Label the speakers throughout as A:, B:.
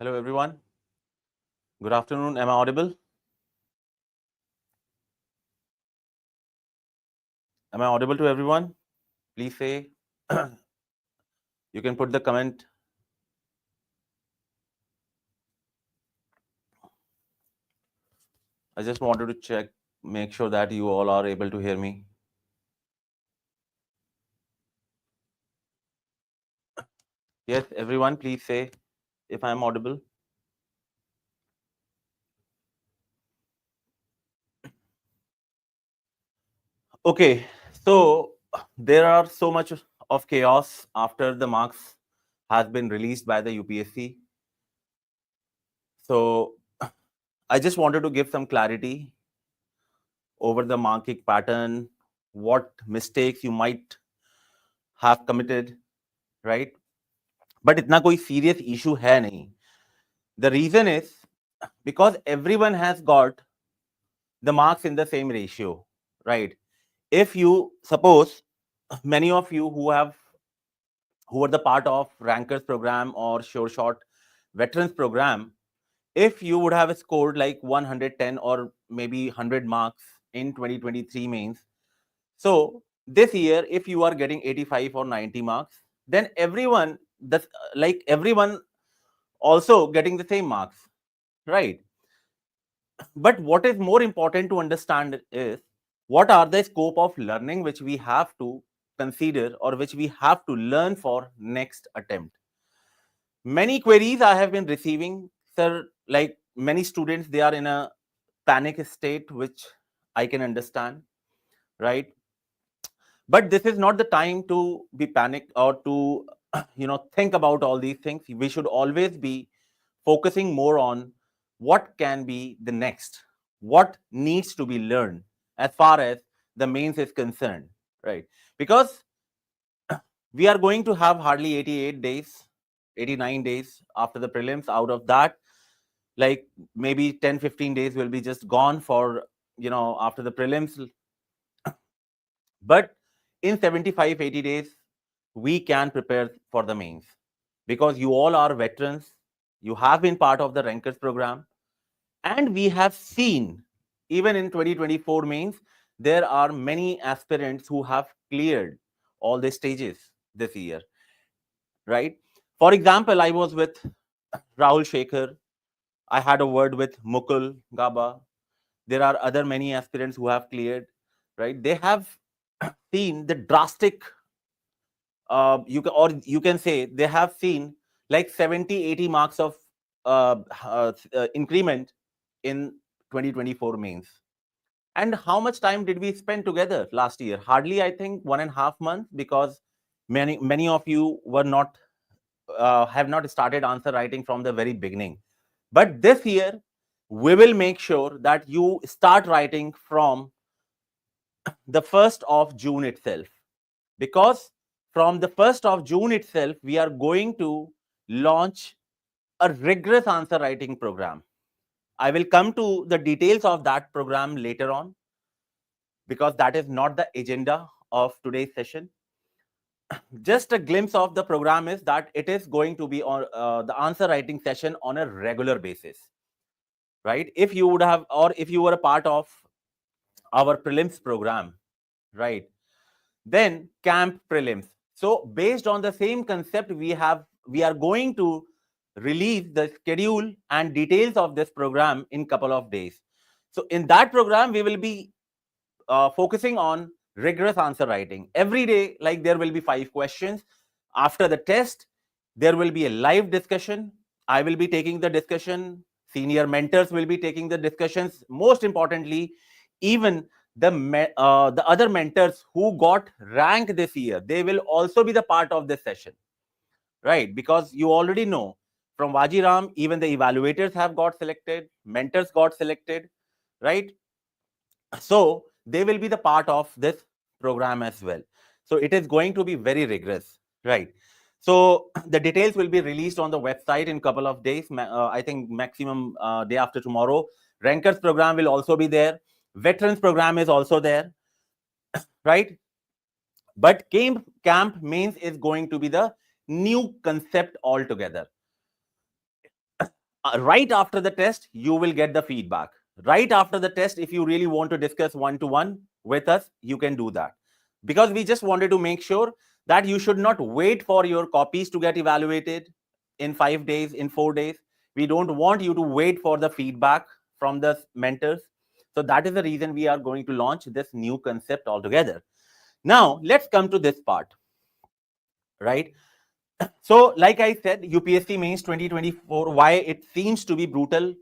A: Hello, everyone. Good afternoon. Am I audible? Am I audible to everyone? Please say. You can put the comment. I just wanted to check, make sure that you all are able to hear me. Yes, everyone, please say if I am audible. Okay, so there are so much of chaos after the marks has been released by the UPSC. So I just wanted to give some clarity over the marking pattern, what mistakes you might have committed, right? But इतना कोई serious issue है नहीं. The reason is because everyone has got the marks in the same ratio, right? If you suppose many of you who are the part of rankers program or sure shot veterans program, if you would have scored like 110 or maybe 100 marks in 2023 mains, so this year if you are getting 85 or 90 marks, then everyone also getting the same marks, right? But what is more important to understand is what are the scope of learning which we have to consider or which we have to learn for next attempt. Many queries I have been receiving, sir, like many students, they are in a panic state, which I can understand, right? But this is not the time to be panicked or to think about all these things. We should always be focusing more on what can be the next, what needs to be learned as far as the mains is concerned, right? Because we are going to have hardly 88 days, 89 days after the prelims. Out of that, like maybe 10-15 days will be just gone for after the prelims. But in 75-80 days we can prepare for the mains, because you all are veterans, you have been part of the rankers program, and we have seen even in 2024 mains there are many aspirants who have cleared all the stages this year, right? For example, I was with Rahul Shekhar, I had a word with Mukul Gaba. There are other many aspirants who have cleared, right? They have seen the drastic you can say they have seen like 70-80 marks of increment in 2024 mains. And how much time did we spend together last year? Hardly, I think, 1.5 months, because many of you were not have not started answer writing from the very beginning. But this year we will make sure that you start writing from the 1st of June itself, because from the 1st of June itself, we are going to launch a rigorous answer writing program. I will come to the details of that program later on, because that is not the agenda of today's session. Just a glimpse of the program is that it is going to be on the answer writing session on a regular basis, right? If you would have, or if you were a part of our prelims program, right, then camp prelims. So based on the same concept, we are going to release the schedule and details of this program in couple of days. So in that program, we will be focusing on rigorous answer writing every day. Like there will be 5 questions. After the test, there will be a live discussion. I will be taking the discussion. Senior mentors will be taking the discussions. Most importantly, even the other mentors who got rank this year, they will also be the part of this session, right? Because you already know from Vajiram, even the evaluators have got selected, mentors got selected, right? So they will be the part of this program as well. So it is going to be very rigorous, right? So the details will be released on the website in a couple of days. I think maximum day after tomorrow. Rankers program will also be there. Veterans program is also there, right? But camp mains is going to be the new concept altogether. right after the test, you will get the feedback. Right after the test, if you really want to discuss one-to-one with us, you can do that. Because we just wanted to make sure that you should not wait for your copies to get evaluated in 5 days, in 4 days. We don't want you to wait for the feedback from the mentors. So that is the reason we are going to launch this new concept altogether. Now, let's come to this part, right? So, like I said, UPSC Mains 2024, why it seems to be brutal,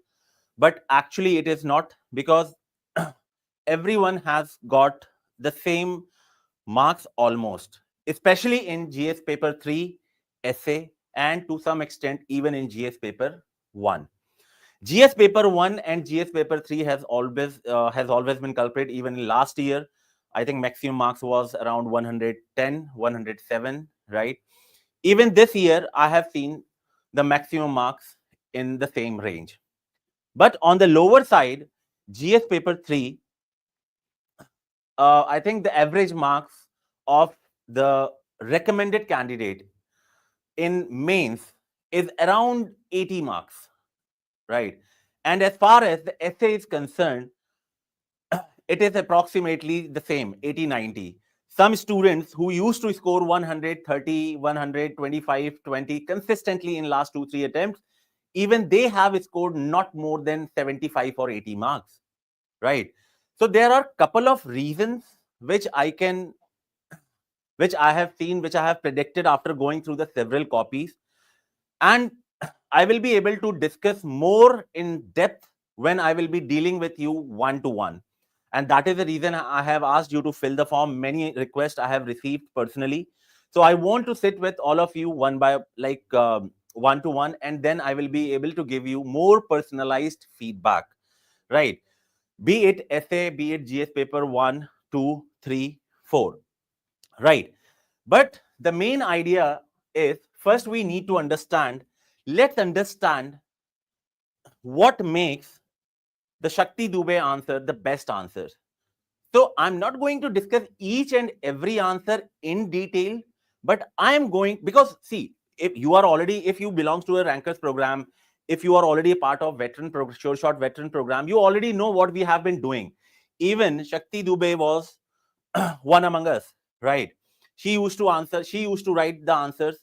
A: but actually it is not, because everyone has got the same marks almost, especially in GS paper 3, essay, and to some extent even in GS paper 1. GS paper 1 and GS paper 3 has always been culprit. Even in last year, I think maximum marks was around 110, 107, right? Even this year, I have seen the maximum marks in the same range. But on the lower side, GS paper 3, I think the average marks of the recommended candidate in mains is around 80 marks, right? And as far as the essay is concerned, it is approximately the same, 80, 90. Some students who used to score 130, 125, 20 consistently in last 2-3 attempts, even they have scored not more than 75 or 80 marks, right? So there are a couple of reasons which I have seen, which I have predicted after going through the several copies. And I will be able to discuss more in depth when I will be dealing with you one-to-one. And that is the reason I have asked you to fill the form. Many requests I have received personally. So I want to sit with all of you one-to-one, and then I will be able to give you more personalized feedback, right? Be it essay, be it GS paper 1, 2, 3, 4, right? But the main idea is, first we need to understand, let's understand what makes the Shakti Dubey answer the best answer. So I'm not going to discuss each and every answer in detail, but I'm going, because see, if you belong to a rankers program, if you are already a part of sure shot veteran program, you already know what we have been doing. Even Shakti Dubey was one among us, right? She used to write the answers.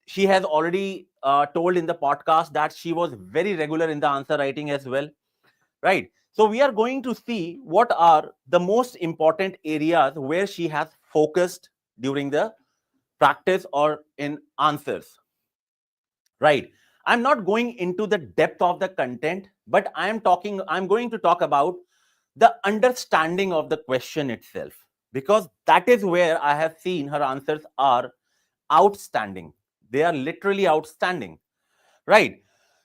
A: She has already told in the podcast that she was very regular in the answer writing as well, right? So we are going to see what are the most important areas where she has focused during the practice or in answers, right? I'm not going into the depth of the content, but I'm going to talk about the understanding of the question itself, because that is where I have seen her answers are outstanding. They are literally outstanding, right?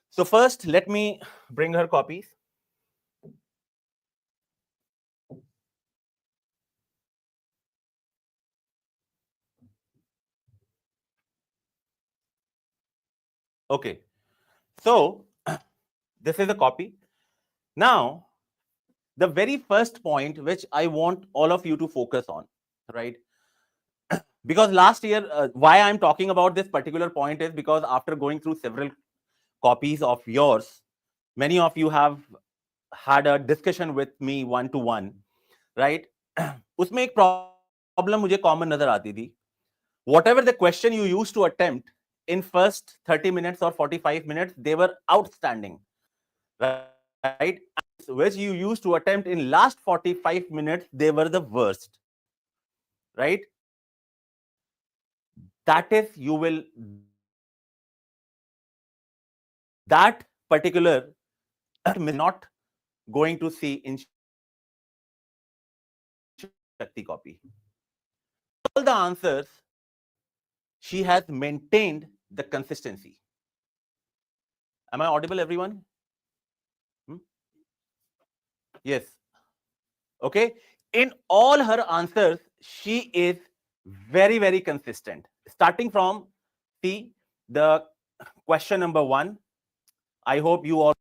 A: So first, let me bring her copies. Okay, so this is a copy. Now, the very first point which I want all of you to focus on, right? Because last year, why I'm talking about this particular point is because after going through several copies of yours, many of you have had a discussion with me one-to-one, right? उसमें एक problem मुझे common नजर आती थी. Whatever the question you used to attempt in first 30 minutes or 45 minutes, they were outstanding, right? Which you used to attempt in last 45 minutes, they were the worst, right? That is, that particular not going to see in Shakti copy. All the answers, she has maintained the consistency. Am I audible, everyone? Yes. Okay. In all her answers, she is very, very consistent. Starting from the question number 1. I hope you all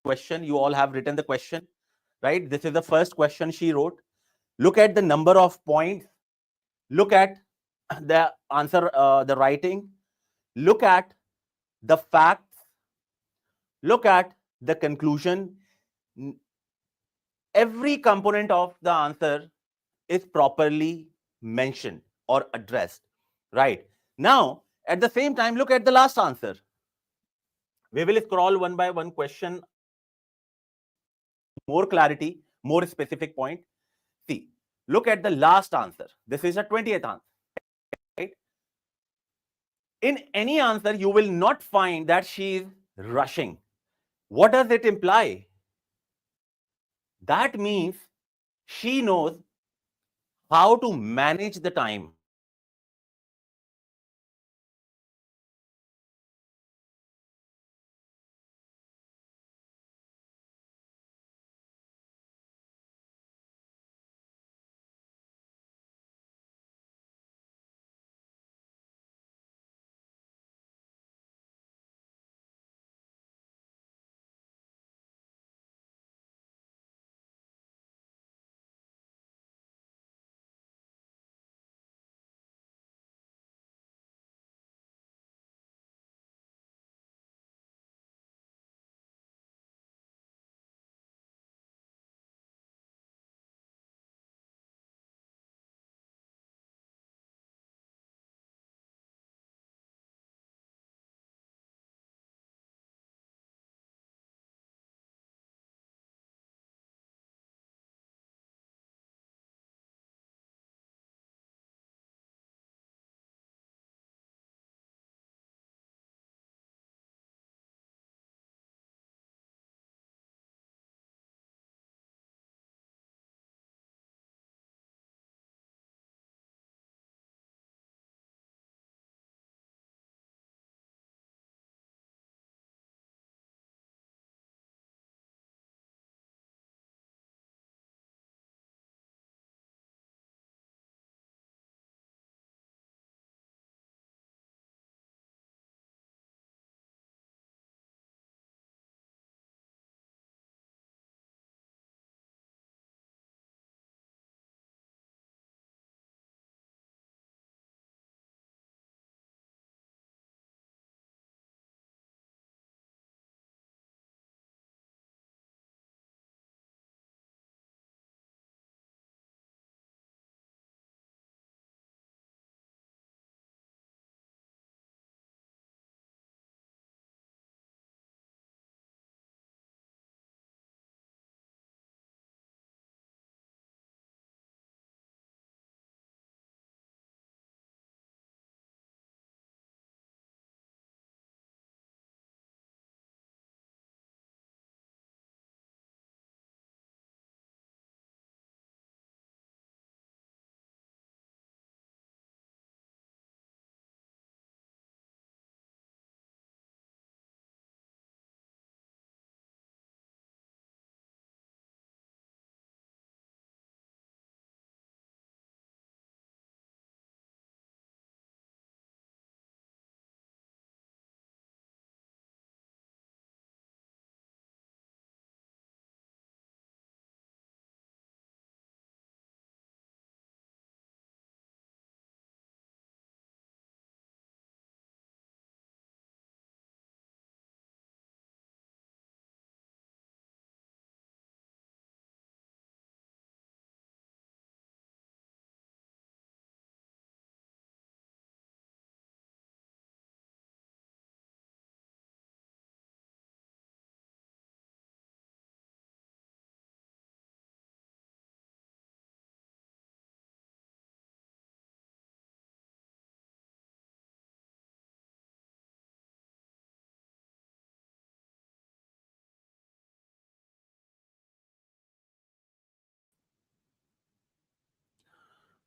A: have written the question, right? This is the first question she wrote. Look at the number of points. Look at the answer, the writing. Look at the facts. look at the conclusion. Every component of the answer is properly mentioned or addressed, right? Now, at the same time, look at the last answer. We will scroll one by one question, more clarity, more specific point. See, look at the last answer. This is a 20th answer, right? In any answer, you will not find that she is rushing. What does it imply? That means she knows how to manage the time.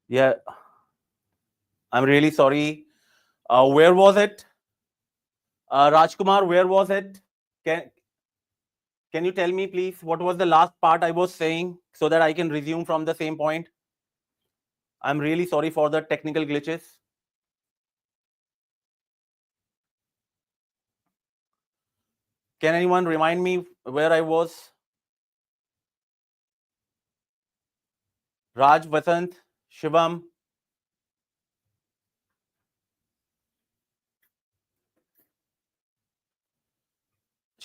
A: Yeah, I'm really sorry. Where was it? Rajkumar, where was it? Can, can you tell me, please, what was the last part I was saying so that I can resume from the same point? I'm really sorry for the technical glitches. Can anyone remind me where I was? Raj, Vasant, Shivam,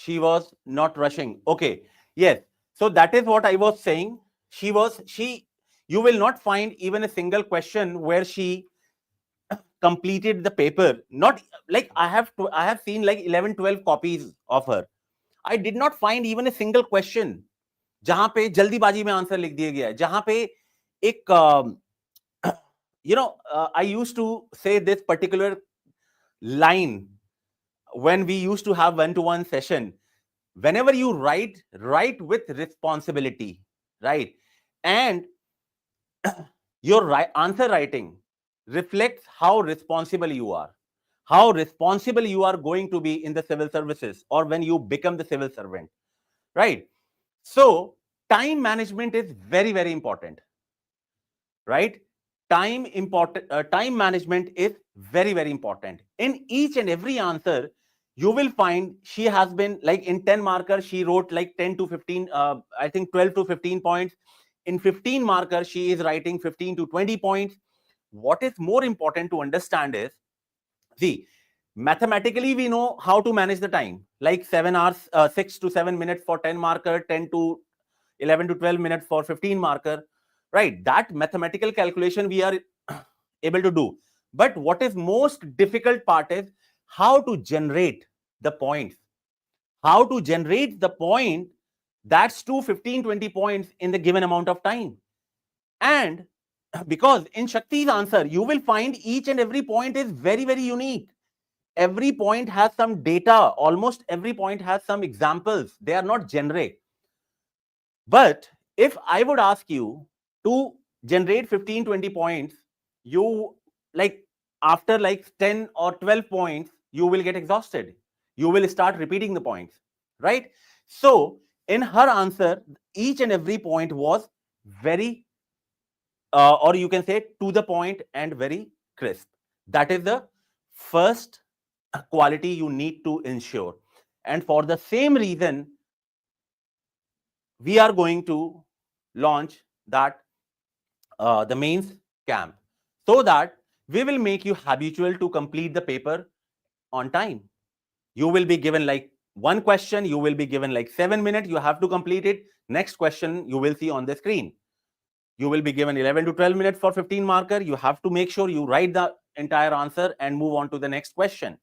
A: She was not rushing. Okay. Yes. So that is what I was saying. You will not find even a single question where she completed the paper. Not like I have seen like 11, 12 copies of her. I did not find even a single question जहां पे जल्दीबाजी में answer लिख दिया गया है, जहां पे एक I used to say this particular line when we used to have one-to-one session. Whenever you write with responsibility, right? And your answer writing reflects how responsible you are, how responsible you are going to be in the civil services or when you become the civil servant, right? So time management is very, very important, right? Time management is very, very important. In each and every answer, you will find she has been like in 10 marker, she wrote like 10 to 15, I think 12 to 15 points. In 15 marker, she is writing 15 to 20 points. What is more important to understand is, see, mathematically, we know how to manage the time, like 7 hours, 6 to 7 minutes for 10 marker, 10 to 11 to 12 minutes for 15 marker, right? That mathematical calculation we are able to do. But what is most difficult part is how to generate the points, how to generate the point that's to 15, 20 points in the given amount of time. And because in Shakti's answer, you will find each and every point is very, very unique. Every point has some data, almost every point has some examples. They are not generic. But if I would ask you to generate 15, 20 points, you like after like 10 or 12 points, you will get exhausted. You will start repeating the points, right? So in her answer, each and every point was very, or you can say to the point and very crisp. That is the first quality you need to ensure. And for the same reason, we are going to launch that the mains camp, so that we will make you habitual to complete the paper on time. You will be given like one question, you will be given like 7 minutes, you have to complete it. Next question you will see on the screen. You will be given 11 to 12 minutes for 15 marker. You have to make sure you write the entire answer and move on to the next question,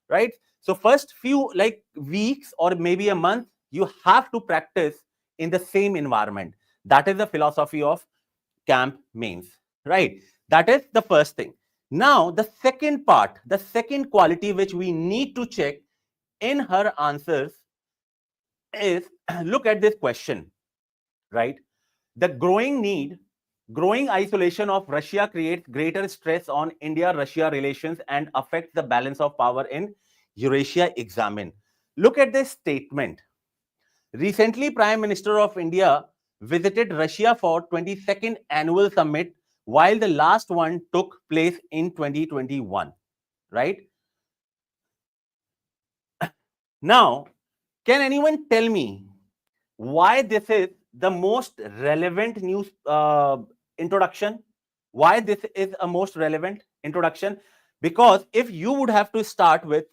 A: right? So first few like weeks or maybe a month, you have to practice in the same environment. That is the philosophy of camp mains, right? That is the first thing. Now the second part, the second quality which we need to check in her answers is look at this question, right? The growing isolation of Russia creates greater stress on India-Russia relations and affects the balance of power in Eurasia. Examine. Look at this statement. Recently, Prime Minister of India visited Russia for 22nd annual summit, while the last one took place in 2021, right? Now, can anyone tell me why this is the most relevant news introduction? Why this is a most relevant introduction? Because if you would have to start with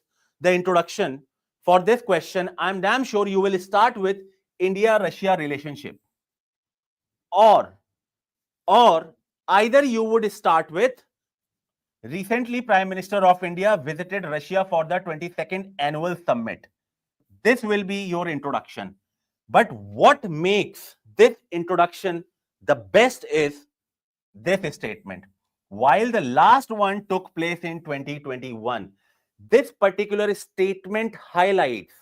A: the introduction for this question, I'm damn sure you will start with India-Russia relationship, or either you would start with recently Prime Minister of India visited Russia for the 22nd annual summit. This will be your introduction. But what makes this introduction the best is this statement. While the last one took place in 2021, this particular statement highlights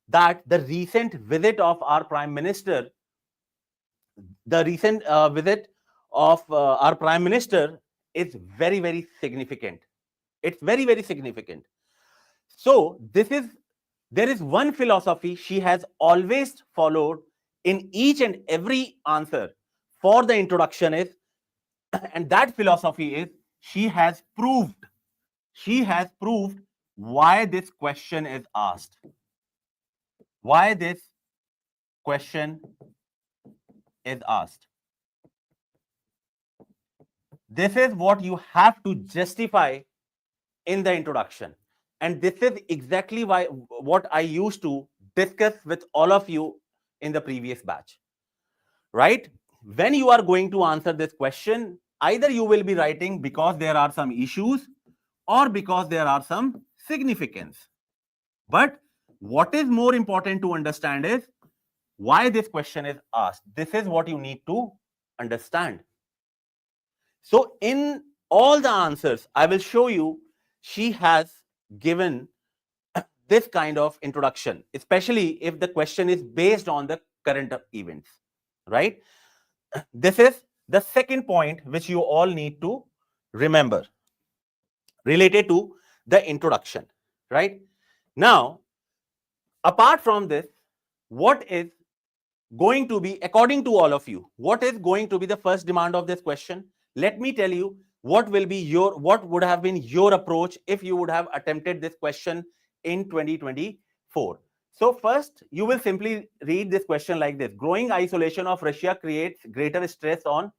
A: that the recent visit of our Prime Minister, is very, very significant. It's very, very significant. So there is one philosophy she has always followed in each and every answer for the introduction is, and that philosophy is she has proved why this question is asked. Why this question is asked. This is what you have to justify in the introduction. And this is exactly what I used to discuss with all of you in the previous batch, right? When you are going to answer this question, either you will be writing because there are some issues or because there are some significance. But what is more important to understand is why this question is asked. This is what you need to understand. So in all the answers, I will show you, she has given this kind of introduction, especially if the question is based on the current events, right? This is the second point which you all need to remember related to the introduction, right? Now, apart from this, what is going to be, according to all of you, what is going to be the first demand of this question? Let me tell you what would have been your approach if you would have attempted this question in 2024. So first, you will simply read this question like this: growing isolation of Russia creates greater stress on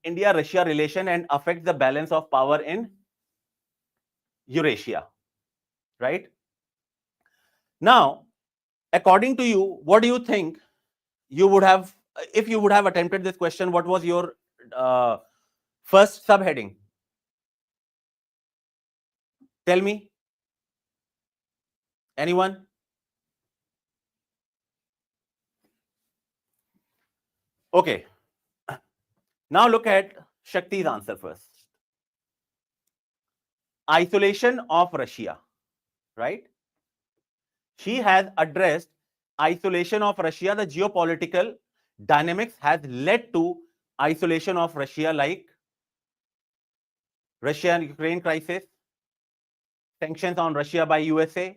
A: India-Russia relation and affects the balance of power in Eurasia, right? Now, according to you, what do you think you would have, if you would have attempted this question, what was your first subheading? Tell me. Anyone? Okay. Now look at Shakti's answer first. Isolation of Russia, right? She has addressed isolation of Russia. The geopolitical dynamics has led to isolation of Russia, like Russia and Ukraine crisis, sanctions on Russia by USA,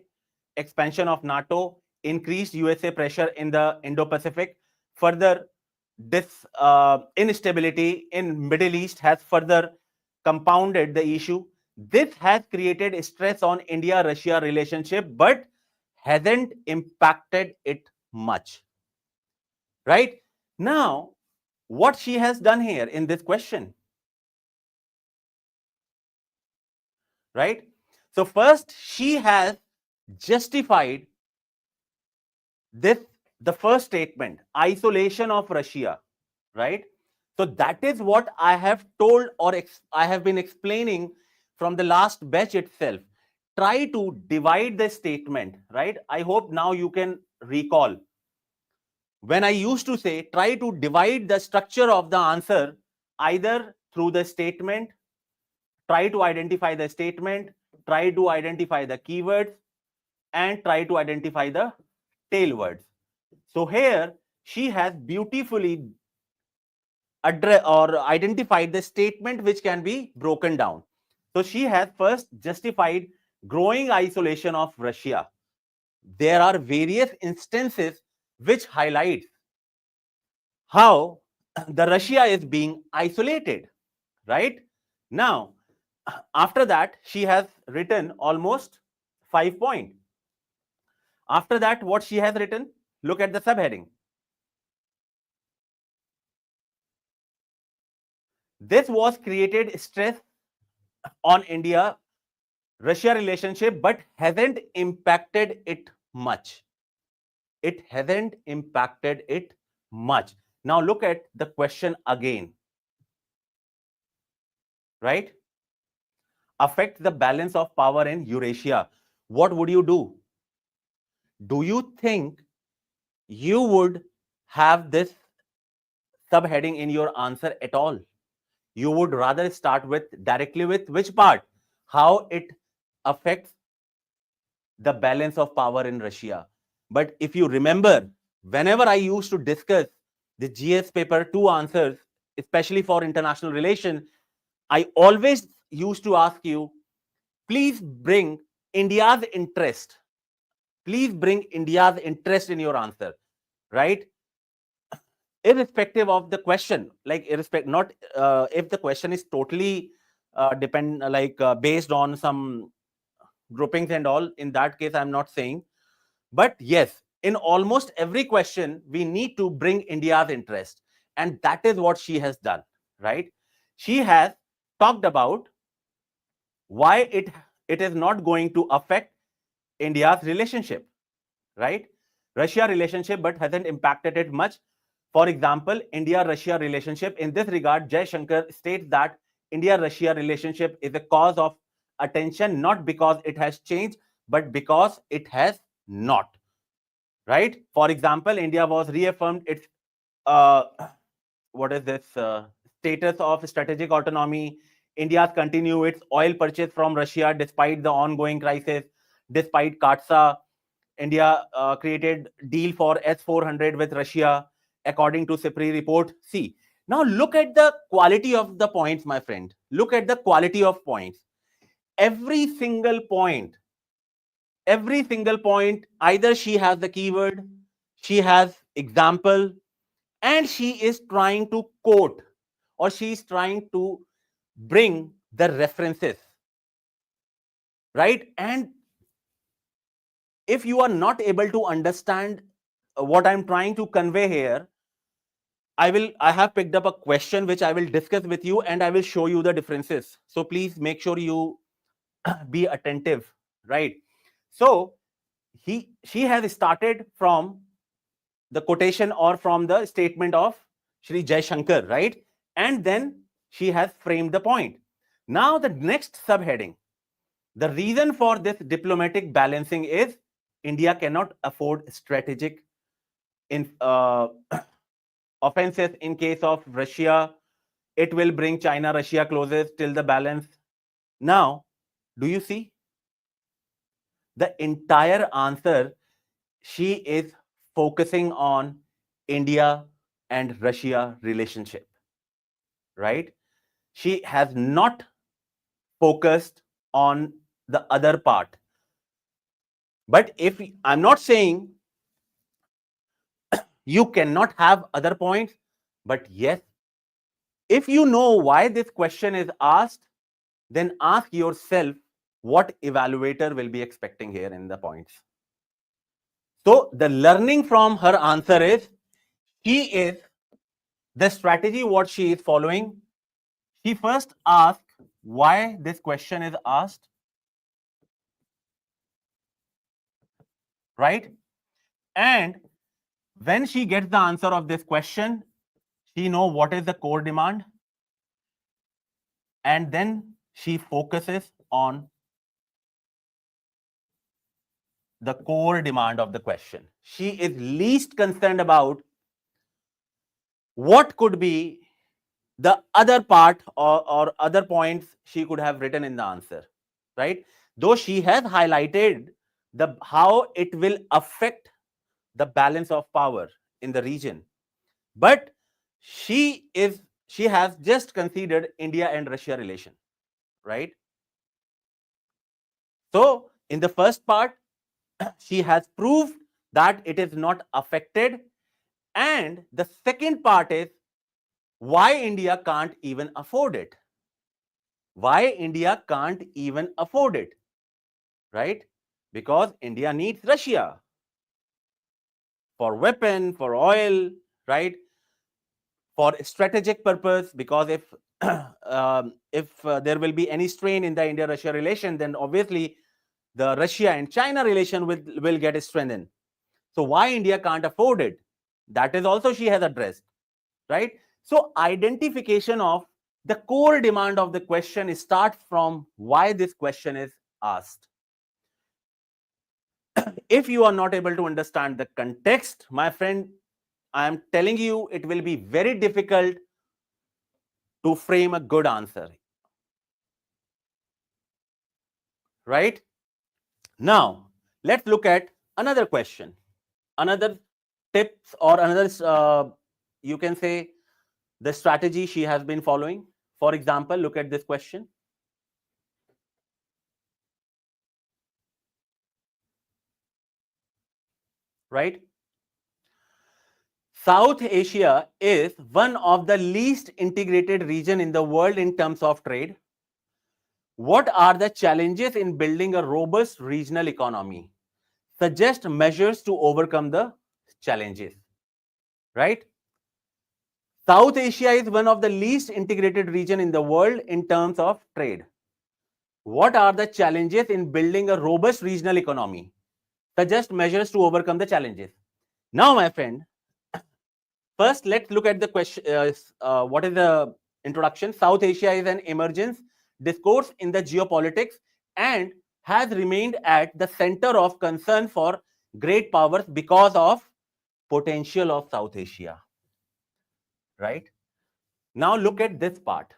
A: expansion of NATO, increased USA pressure in the Indo-Pacific. Further, this instability in Middle East has further compounded the issue. This has created stress on India-Russia relationship, but hasn't impacted it much. Right? Now, what she has done here in this question, right? So first, she has justified this, the first statement, isolation of Russia, right? So that is what I have told, or I have been explaining from the last batch itself. Try to divide the statement, right? I hope now you can recall. When I used to say, try to divide the structure of the answer either through the statement, try to identify the statement, try to identify the keywords, and try to identify the tail words. So here she has beautifully identified the statement which can be broken down. So she has first justified growing isolation of Russia. There are various instances which highlight how the Russia is being isolated, right? Now, after that, she has written almost 5 points. After that, what she has written, look at the subheading. This was created stress on India-Russia relationship, but hasn't impacted it much. It hasn't impacted it much. Now look at the question again, right? Affect the balance of power in Eurasia. What would you do? Do you think you would have this subheading in your answer at all? You would rather start with directly with which part? How it affects the balance of power in Russia. But if you remember, whenever I used to discuss the GS paper 2 answers, especially for international relations, I always used to ask you, please bring India's interest. Please bring India's interest in your answer, right? Irrespective of the question, like not if the question is totally based on some groupings and all, in that case I'm not saying, but yes, in almost every question we need to bring India's interest, and that is what she has done, right? She has talked about why it it is not going to affect India's relationship, right? Russia relationship, but hasn't impacted it much. For example, India-Russia relationship. In this regard, Jai Shankar states that India-Russia relationship is a cause of attention, not because it has changed, but because it has not. Right? For example, India was reaffirmed its uh, what is this status of strategic autonomy. India's continue its oil purchase from Russia despite the ongoing crisis, despite Katsa. India created deal for S-400 with Russia, according to CIPRI report. See, now look at the quality of the points, my friend. Look at the quality of points. Every single point, either she has the keyword, she has example, and she is trying to quote, or she is trying to bring the references, right? And if you are not able to understand what I'm trying to convey here, I have picked up a question which I will discuss with you, and I will show you the differences. So please make sure you be attentive, right? So she has started from the quotation or from the statement of Shri Jai Shankar, right? And then she has framed the point. Now the next subheading, the reason for this diplomatic balancing is India cannot afford strategic offenses in case of Russia. It will bring China, Russia closes till the balance. Now, do you see? The entire answer, she is focusing on India and Russia relationship, right? She has not focused on the other part. But if I'm not saying you cannot have other points, but yes, if you know why this question is asked, then ask yourself what evaluator will be expecting here in the points. So the learning from her answer is, she is the strategy what she is following. She first asks why this question is asked, right? And when she gets the answer of this question, she knows what is the core demand, and then she focuses on the core demand of the question. She is least concerned about what could be the other part or other points she could have written in the answer, right? Though she has highlighted the how it will affect the balance of power in the region, but she has just considered India and Russia relation, right? So in the first part, she has proved that it is not affected, and the second part is why India can't even afford it. Why India can't even afford it, right? Because India needs Russia for weapon, for oil, right? For strategic purpose. Because if there will be any strain in the India-Russia relation, then obviously the Russia and China relation will get strengthened. So why India can't afford it? That is also she has addressed, right? So identification of the core demand of the question starts from why this question is asked. If you are not able to understand the context, my friend, I am telling you, it will be very difficult to frame a good answer, right? Now, let's look at another question, another tips, or another, you can say, the strategy she has been following. For example, look at this question. Right? South Asia is one of the least integrated region in the world in terms of trade. What are the challenges in building a robust regional economy? Suggest measures to overcome the challenges, right? South Asia is one of the least integrated region in the world in terms of trade. What are the challenges in building a robust regional economy? Suggest measures to overcome the challenges. Now, my friend, first let's look at the question. What is the introduction? South Asia is an emergence discourse in the geopolitics and has remained at the center of concern for great powers because of potential of South Asia. Right? Now look at this part.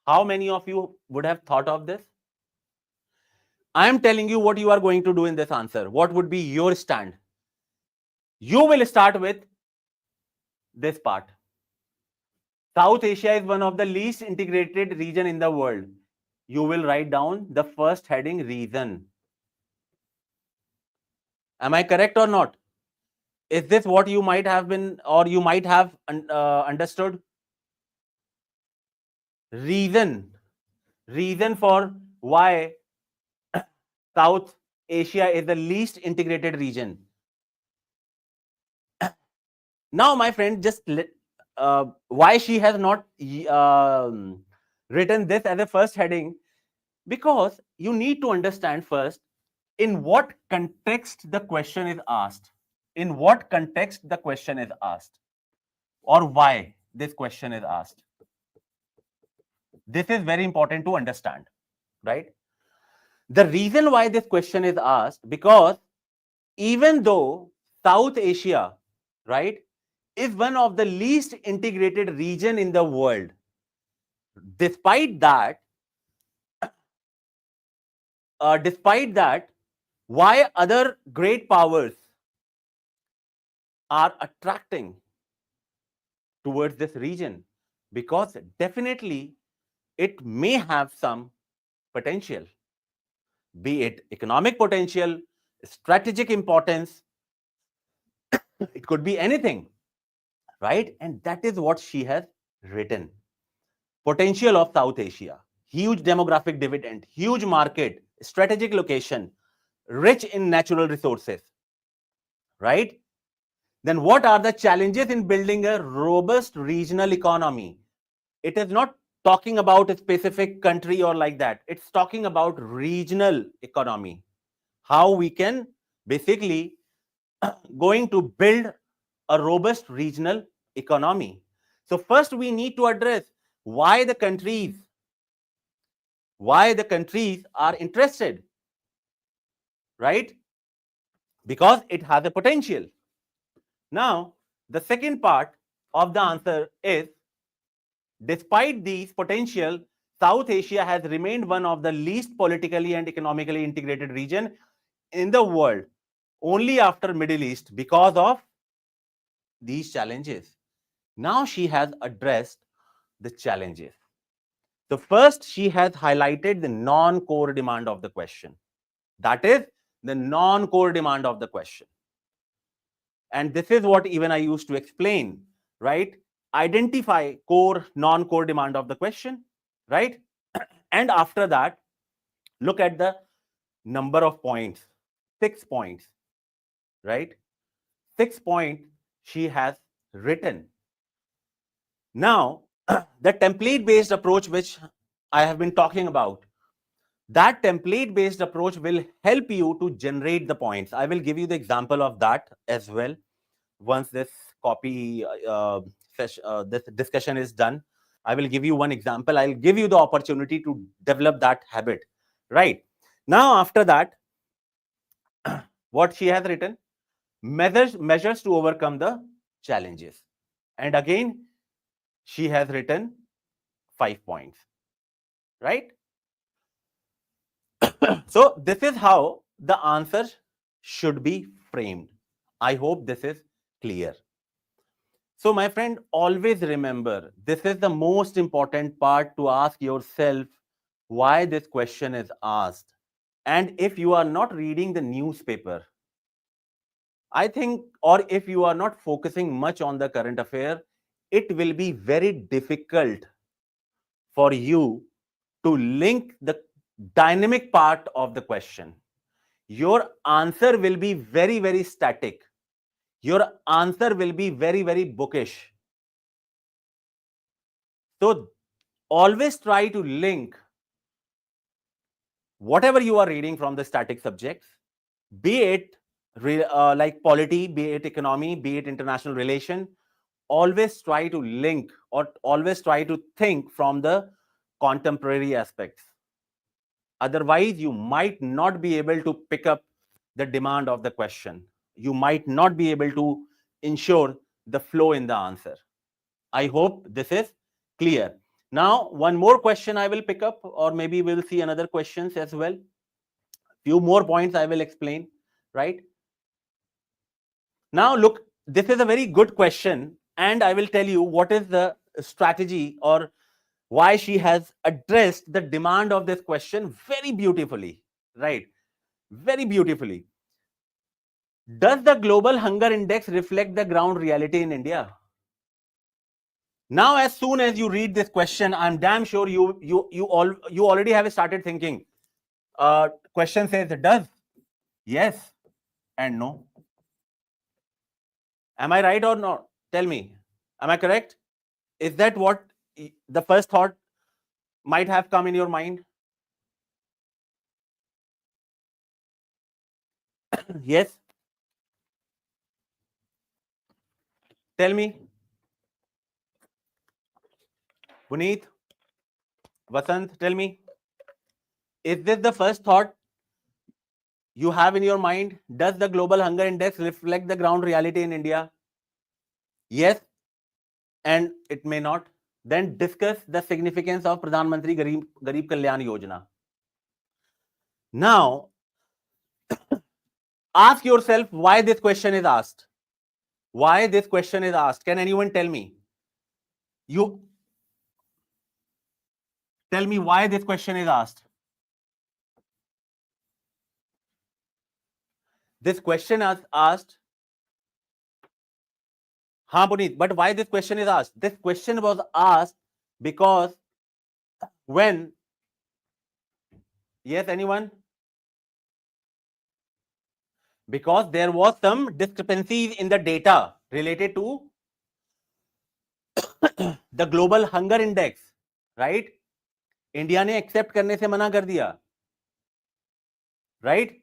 A: How many of you would have thought of this? I am telling you what you are going to do in this answer. What would be your stand? You will start with this part. South Asia is one of the least integrated region in the world. You will write down the first heading, reason. Am I correct or not? Is this what you might have been or you might have understood? Reason. Reason for why South Asia is the least integrated region. Now, my friend, just why she has not written this as a first heading? Because you need to understand first in what context the question is asked. In what context the question is asked, or why this question is asked. This is very important to understand, right? The reason why this question is asked, because even though South Asia, right, is one of the least integrated region in the world, despite that, why other great powers are attracting towards this region? Because definitely it may have some potential, be it economic potential, strategic importance, it could be anything, right? And that is what she has written. Potential of South Asia, huge demographic dividend, huge market, strategic location, rich in natural resources, right? Then what are the challenges in building a robust regional economy? It is not talking about a specific country or like that. It's talking about regional economy. How we can basically going to build a robust regional economy. So first we need to address why the countries are interested, right? Because it has a potential. Now, the second part of the answer is, despite these potential, South Asia has remained one of the least politically and economically integrated region in the world, only after Middle East, because of these challenges. Now she has addressed the challenges. So first, she has highlighted the non-core demand of the question. That is the non-core demand of the question. And this is what even I used to explain, right? Identify core, non-core demand of the question, right? And after that, look at the number of points, 6 points, right? 6 points she has written. Now, the template-based approach which I have been talking about, that template-based approach will help you to generate the points. I will give you the example of that as well once this this discussion is done. I will give you one example. I'll give you the opportunity to develop that habit, right? Now, after that, what she has written, measures to overcome the challenges. And again, she has written 5 points, right? So this is how the answer should be framed. I hope this is clear. So my friend, always remember, this is the most important part to ask yourself why this question is asked. And if you are not reading the newspaper, I think, or if you are not focusing much on the current affair, it will be very difficult for you to link the dynamic part of the question. Your answer will be very, very static. Your answer will be very, very bookish. So always try to link whatever you are reading from the static subjects, be it like polity, be it economy, be it international relation, always try to link or always try to think from the contemporary aspects. Otherwise, you might not be able to pick up the demand of the question. You might not be able to ensure the flow in the answer. I hope this is clear. Now, one more question I will pick up, or maybe we'll see another questions as well. Few more points I will explain, right? Now, look, this is a very good question, and I will tell you what is the strategy or why she has addressed the demand of this question very beautifully, right? Very beautifully. Does the global hunger index reflect the ground reality in India? Now, as soon as you read this question, I'm damn sure you already have started thinking. Question says does, yes and no. Am I right or not? Tell me. Am I correct? Is that what the first thought might have come in your mind? Yes. Tell me. Puneet, Vasant, tell me. Is this the first thought you have in your mind? Does the global hunger index reflect the ground reality in India? Yes, and it may not. Then discuss the significance of Pradhan Mantri Garib Kalyan Yojana. Now, ask yourself why this question is asked. Why this question is asked? Can anyone tell me? You tell me why this question is asked. This question is asked. Puneet, but why this question is asked? This question was asked because when, yes, anyone? Because there was some discrepancies in the data related to the global hunger index, right? India ने accept करने से मना कर दिया, right?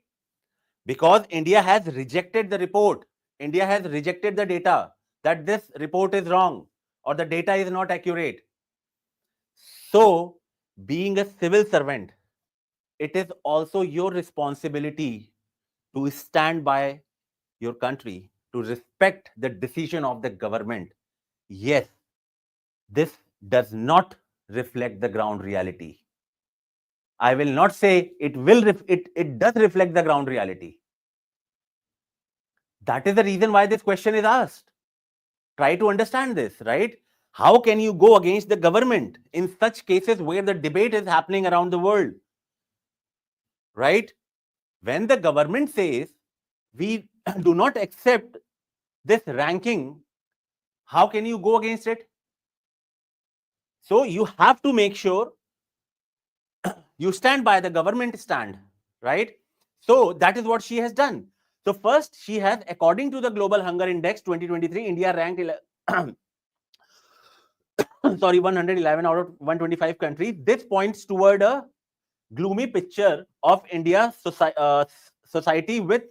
A: Because India has rejected the report. India has rejected the data that this report is wrong or the data is not accurate. So, being a civil servant, it is also your responsibility to stand by your country, to respect the decision of the government. Yes, this does not reflect the ground reality. I will not say it does reflect the ground reality. That is the reason why this question is asked. Try to understand this, right? How can you go against the government in such cases where the debate is happening around the world? Right? When the government says we do not accept this ranking, how can you go against it? So you have to make sure you stand by the government stand, right? So that is what she has done. So first, she has, according to the Global Hunger Index 2023, India ranked 111 out of 125 countries. This points toward a gloomy picture of India's society with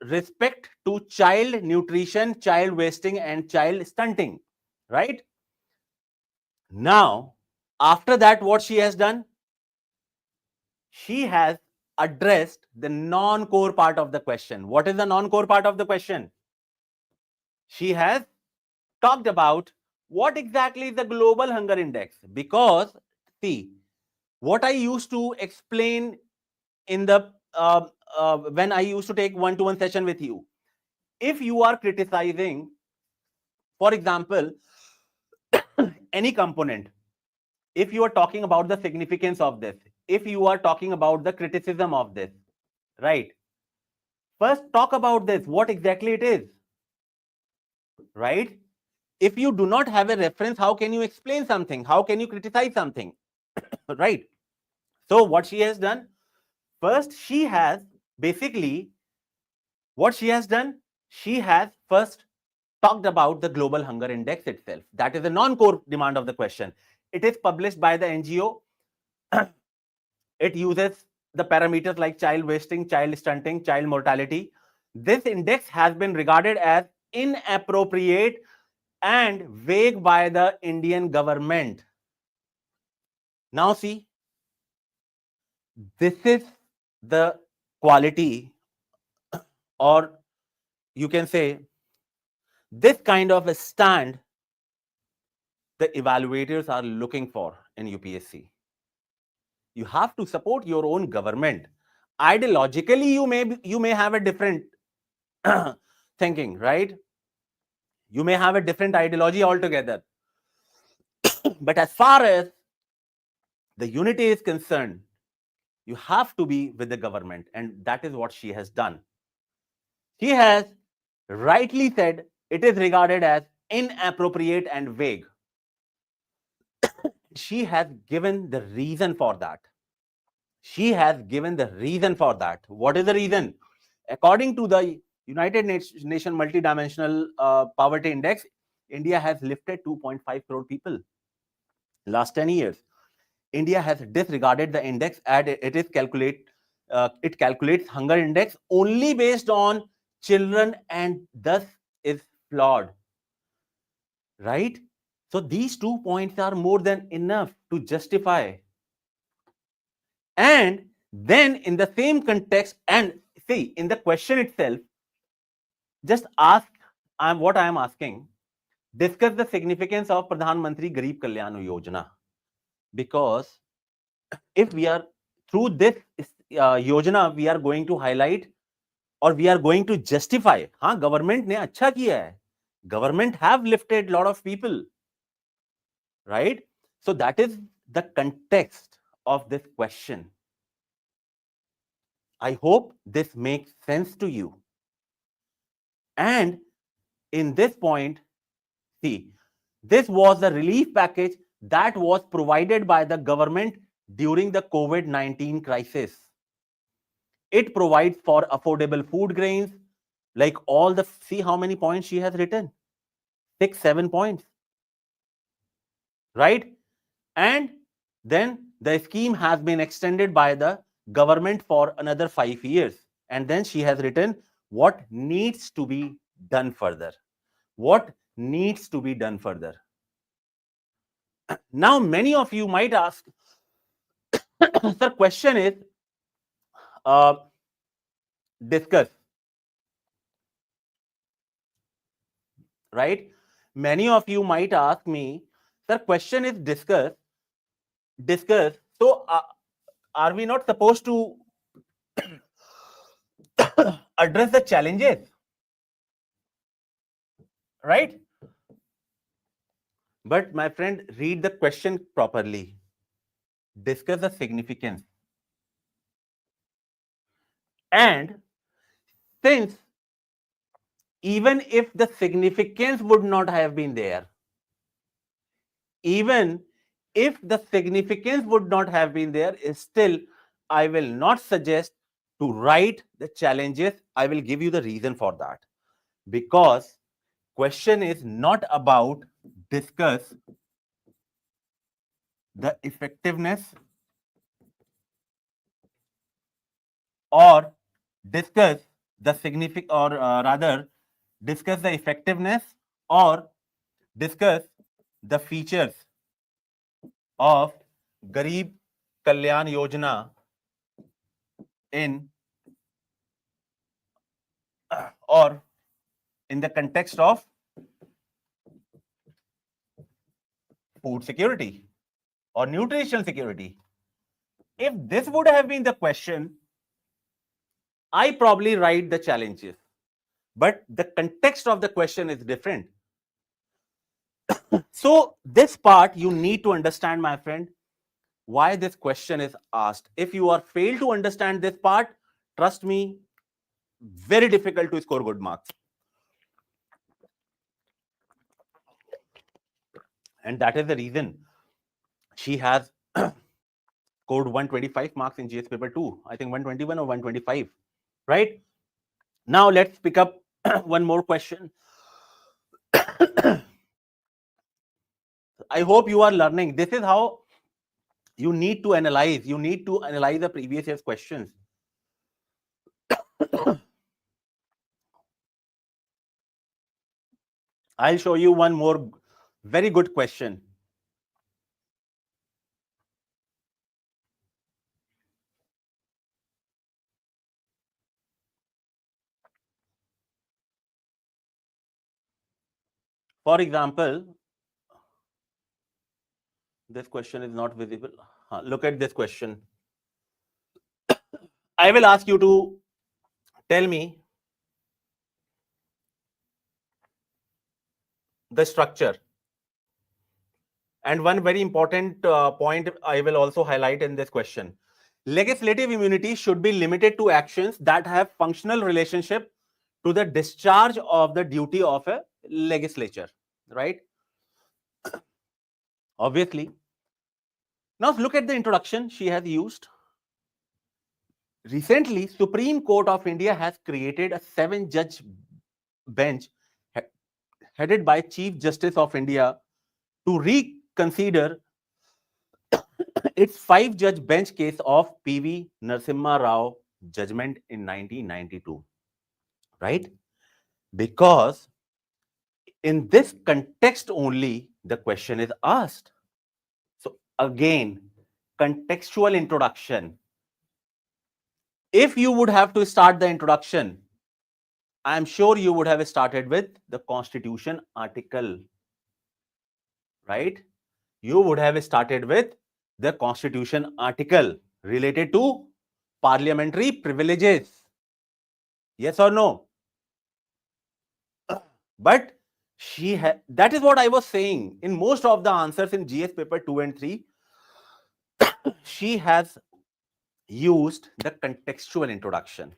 A: respect to child nutrition, child wasting, and child stunting, right? Now, after that, what she has done? She has addressed the non-core part of the question. What is the non-core part of the question? She has talked about what exactly is the global hunger index. Because, see, what I used to explain in the when I used to take one-to-one session with you, if you are criticizing, for example, any component, if you are talking about the significance of this, if you are talking about the criticism of this, right? First, talk about this, what exactly it is, right? If you do not have a reference, how can you explain something? How can you criticize something, right? So what she has done, first, she has basically, what she has done, she has first talked about the global hunger index itself. That is a non-core demand of the question. It is published by the NGO. It uses the parameters like child wasting, child stunting, child mortality. This index has been regarded as inappropriate and vague by the Indian government. Now see, this is the quality, or you can say this kind of a stand the evaluators are looking for in UPSC. You have to support your own government. Ideologically, you may have a different thinking, right? You may have a different ideology altogether. But as far as the unity is concerned, you have to be with the government, and that is what she has done. She has rightly said it is regarded as inappropriate and vague. She has given the reason for that. She has given the reason for that. What is the reason? According to the United Nations Multidimensional Poverty Index, India has lifted 2.5 crore people last 10 years. India has disregarded the index and it calculates hunger index only based on children, and thus is flawed. Right? So these 2 points are more than enough to justify. And then in the same context, and see, in the question itself, just ask, what I am asking, discuss the significance of Pradhan Mantri Garib Kalyan Yojana. Because if we are, through this Yojana, we are going to highlight or we are going to justify, government ne acha kiya hai. Government have lifted lot of people, right? So that is the context of this question. I hope this makes sense to you. And in this point, see, this was the relief package that was provided by the government during the COVID-19 crisis. It provides for affordable food grains, like all the, see how many points she has written? 6, 7 points. Right? And then the scheme has been extended by the government for another 5 years. And then she has written what needs to be done further. What needs to be done further. Now, many of you might ask, sir, question is, discuss. Right? Many of you might ask me, sir, question is discuss. So, are we not supposed to address the challenges? Right? But my friend, read the question properly. Discuss the significance. And since even if the significance would not have been there, even if the significance would not have been there, still I will not suggest to write the challenges. I will give you the reason for that. Because question is not about discuss the effectiveness or discuss the significant, or rather discuss the effectiveness or discuss the features of Garib Kalyan Yojana in or in the context of food security or nutritional security. If this would have been the question, I probably write the challenges, but the context of the question is different. So this part you need to understand, my friend, why this question is asked. If you are failed to understand this part, trust me, very difficult to score good marks. And that is the reason she has scored 125 marks in GS paper 2. I think 121 or 125, right? Now let's pick up one more question. I hope you are learning. This is how you need to analyze. You need to analyze the previous year's questions. I'll show you one more very good question. For example, this question is not visible. Look at this question. I will ask you to tell me the structure. And one very important point I will also highlight in this question. Legislative immunity should be limited to actions that have functional relationship to the discharge of the duty of a legislature, right? Obviously. Now look at the introduction she has used. Recently, Supreme Court of India has created a 7-judge bench headed by Chief Justice of India to reconsider its 5-judge bench case of PV Narasimha Rao judgment in 1992, right? Because in this context only, the question is asked. So again, contextual introduction. If you would have to start the introduction, I am sure you would have started with the Constitution article, right? You would have started with the Constitution article related to parliamentary privileges. Yes or no? But that is what I was saying. In most of the answers in GS paper 2 and 3, she has used the contextual introduction.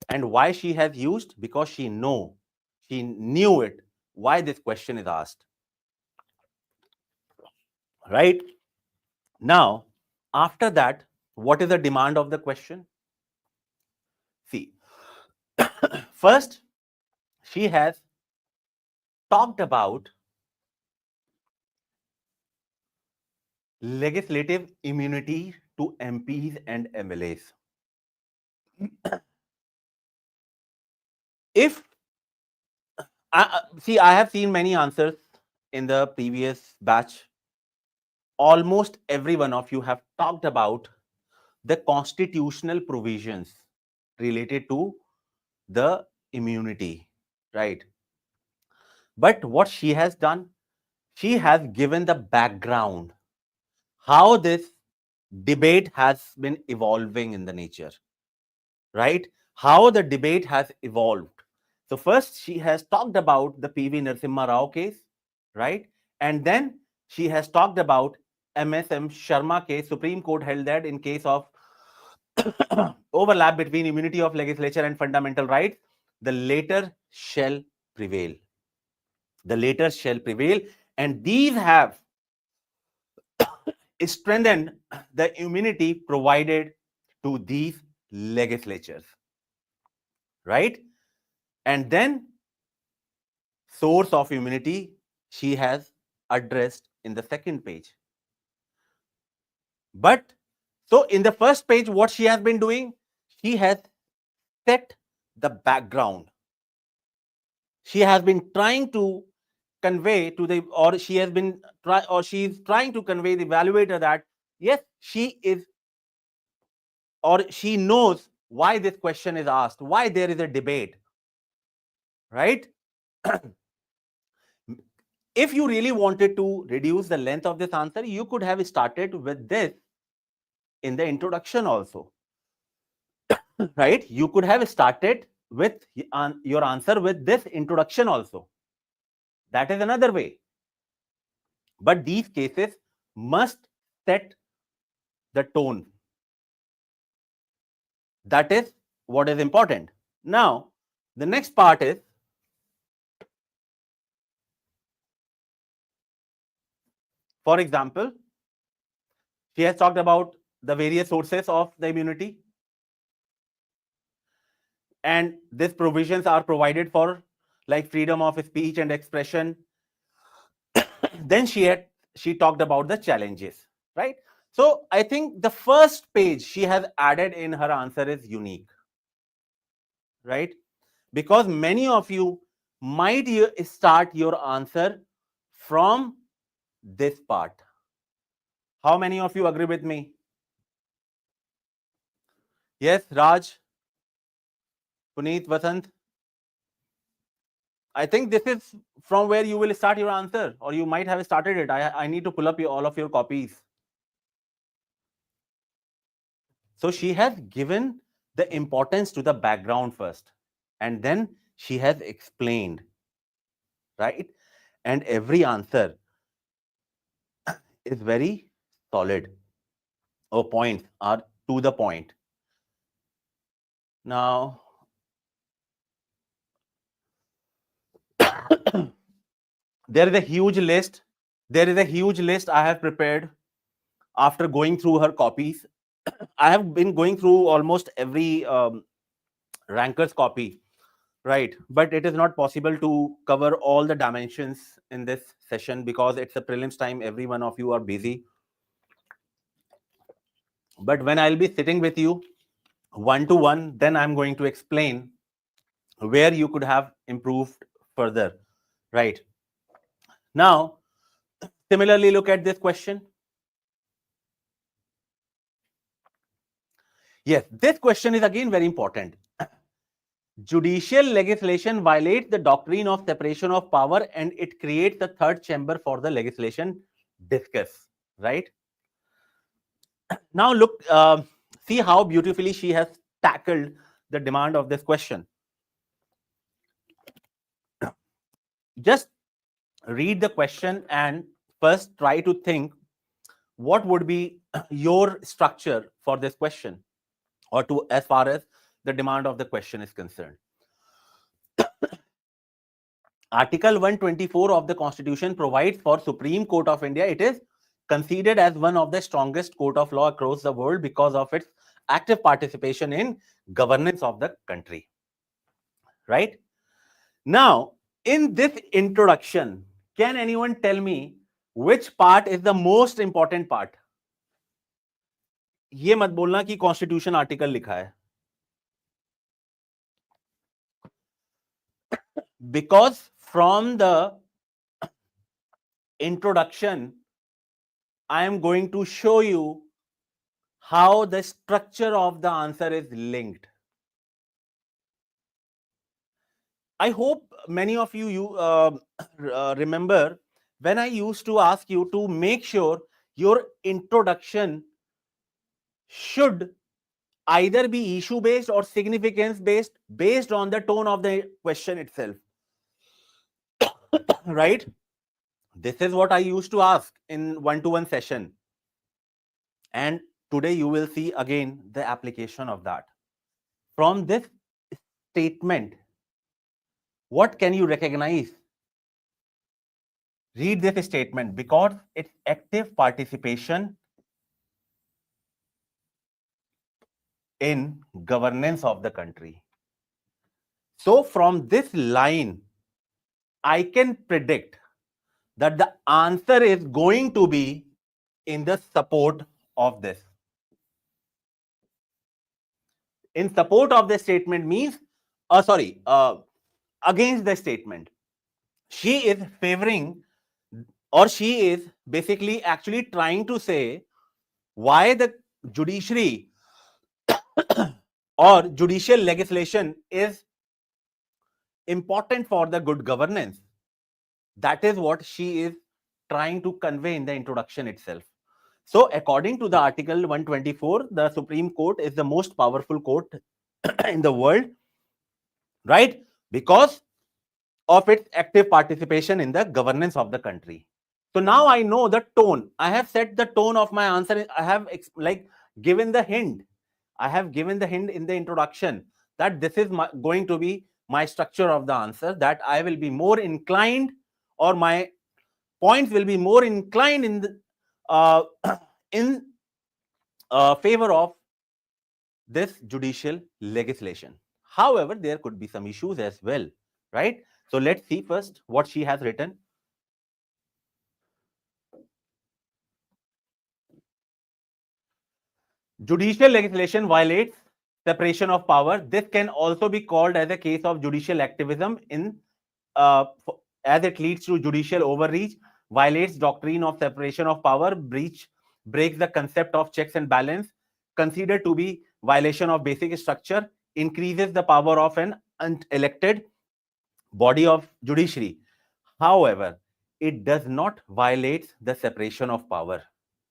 A: And why she has used? Because she knew it, why this question is asked. Right? Now, after that, what is the demand of the question? See, first, she has talked about legislative immunity to MPs and MLAs. If I have seen many answers in the previous batch. Almost every one of you have talked about the constitutional provisions related to the immunity, right? But what she has done, she has given the background, how this debate has been evolving in the nature, right? How the debate has evolved. So first she has talked about the PV Narasimha Rao case, right? And then she has talked about MSM Sharma case. Supreme Court held that in case of overlap between immunity of legislature and fundamental rights, the later shall prevail. The later shall prevail. And these have strengthened the immunity provided to these legislatures, right? And then source of immunity she has addressed in the second page. But so in the first page, what she has been doing, she has set the background. She has been trying to convey to the, or she has been she is trying to convey the evaluator that yes, she is, or she knows why this question is asked, why there is a debate, right? If you really wanted to reduce the length of this answer, you could have started with this in the introduction also, right? You could have started with your answer with this introduction also. That is another way. But these cases must set the tone. That is what is important. Now, the next part is, for example, she has talked about the various sources of the immunity. And these provisions are provided for like freedom of speech and expression. Then she she talked about the challenges, right? So I think the first page she has added in her answer is unique, right? Because many of you might start your answer from this part. How many of you agree with me? Yes, Raj, Puneet, Vasant. I think this is from where you will start your answer, or you might have started it. I need to pull up all of your copies. So she has given the importance to the background first, and then she has explained, right? And every answer is very solid, or points are to the point. Now, there is a huge list. There is a huge list I have prepared after going through her copies. I have been going through almost every ranker's copy, right? But it is not possible to cover all the dimensions in this session because it's a prelims time. Every one of you are busy. But when I'll be sitting with you one to one, then I'm going to explain where you could have improved further, right? Now, similarly, look at this question. Yes, this question is again very important. Judicial legislation violates the doctrine of separation of power and it creates the third chamber for the legislation. Discuss, right? Now look, see how beautifully she has tackled the demand of this question. Just read the question and first try to think what would be your structure for this question, or to as far as the demand of the question is concerned. Article 124 of the Constitution provides for Supreme Court of India. It is considered as one of the strongest court of law across the world because of its active participation in governance of the country. Right? Now, in this introduction, can anyone tell me which part is the most important part? ये मत बोलना कि constitution article लिखा है, because from the introduction I am going to show you how the structure of the answer is linked. I hope many of you remember when I used to ask you to make sure your introduction should either be issue based or significance based on the tone of the question itself. Right? This is what I used to ask in one-to-one session. And today you will see again the application of that. From this statement, what can you recognize? Read this statement because it's active participation in governance of the country. So from this line, I can predict that the answer is going to be in the support of this. In support of the statement means, against the statement. She is favoring, or she is basically actually trying to say why the judiciary or judicial legislation is important for the good governance. That is what she is trying to convey in the introduction itself. So according to the article 124, the Supreme Court is the most powerful court in the world, right? Because of its active participation in the governance of the country. So now I know the tone. I have set the tone of my answer. I have given the hint. I have given the hint in the introduction that this is going to be my structure of the answer, that I will be more inclined, or my points will be more inclined in the, favor of this judicial legislation. However, there could be some issues as well, right? So let's see first what she has written. Judicial legislation violates separation of power. This can also be called as a case of judicial activism as it leads to judicial overreach, violates doctrine of separation of power, breaks the concept of checks and balance, considered to be violation of basic structure, increases the power of an unelected body of judiciary. However, it does not violate the separation of power,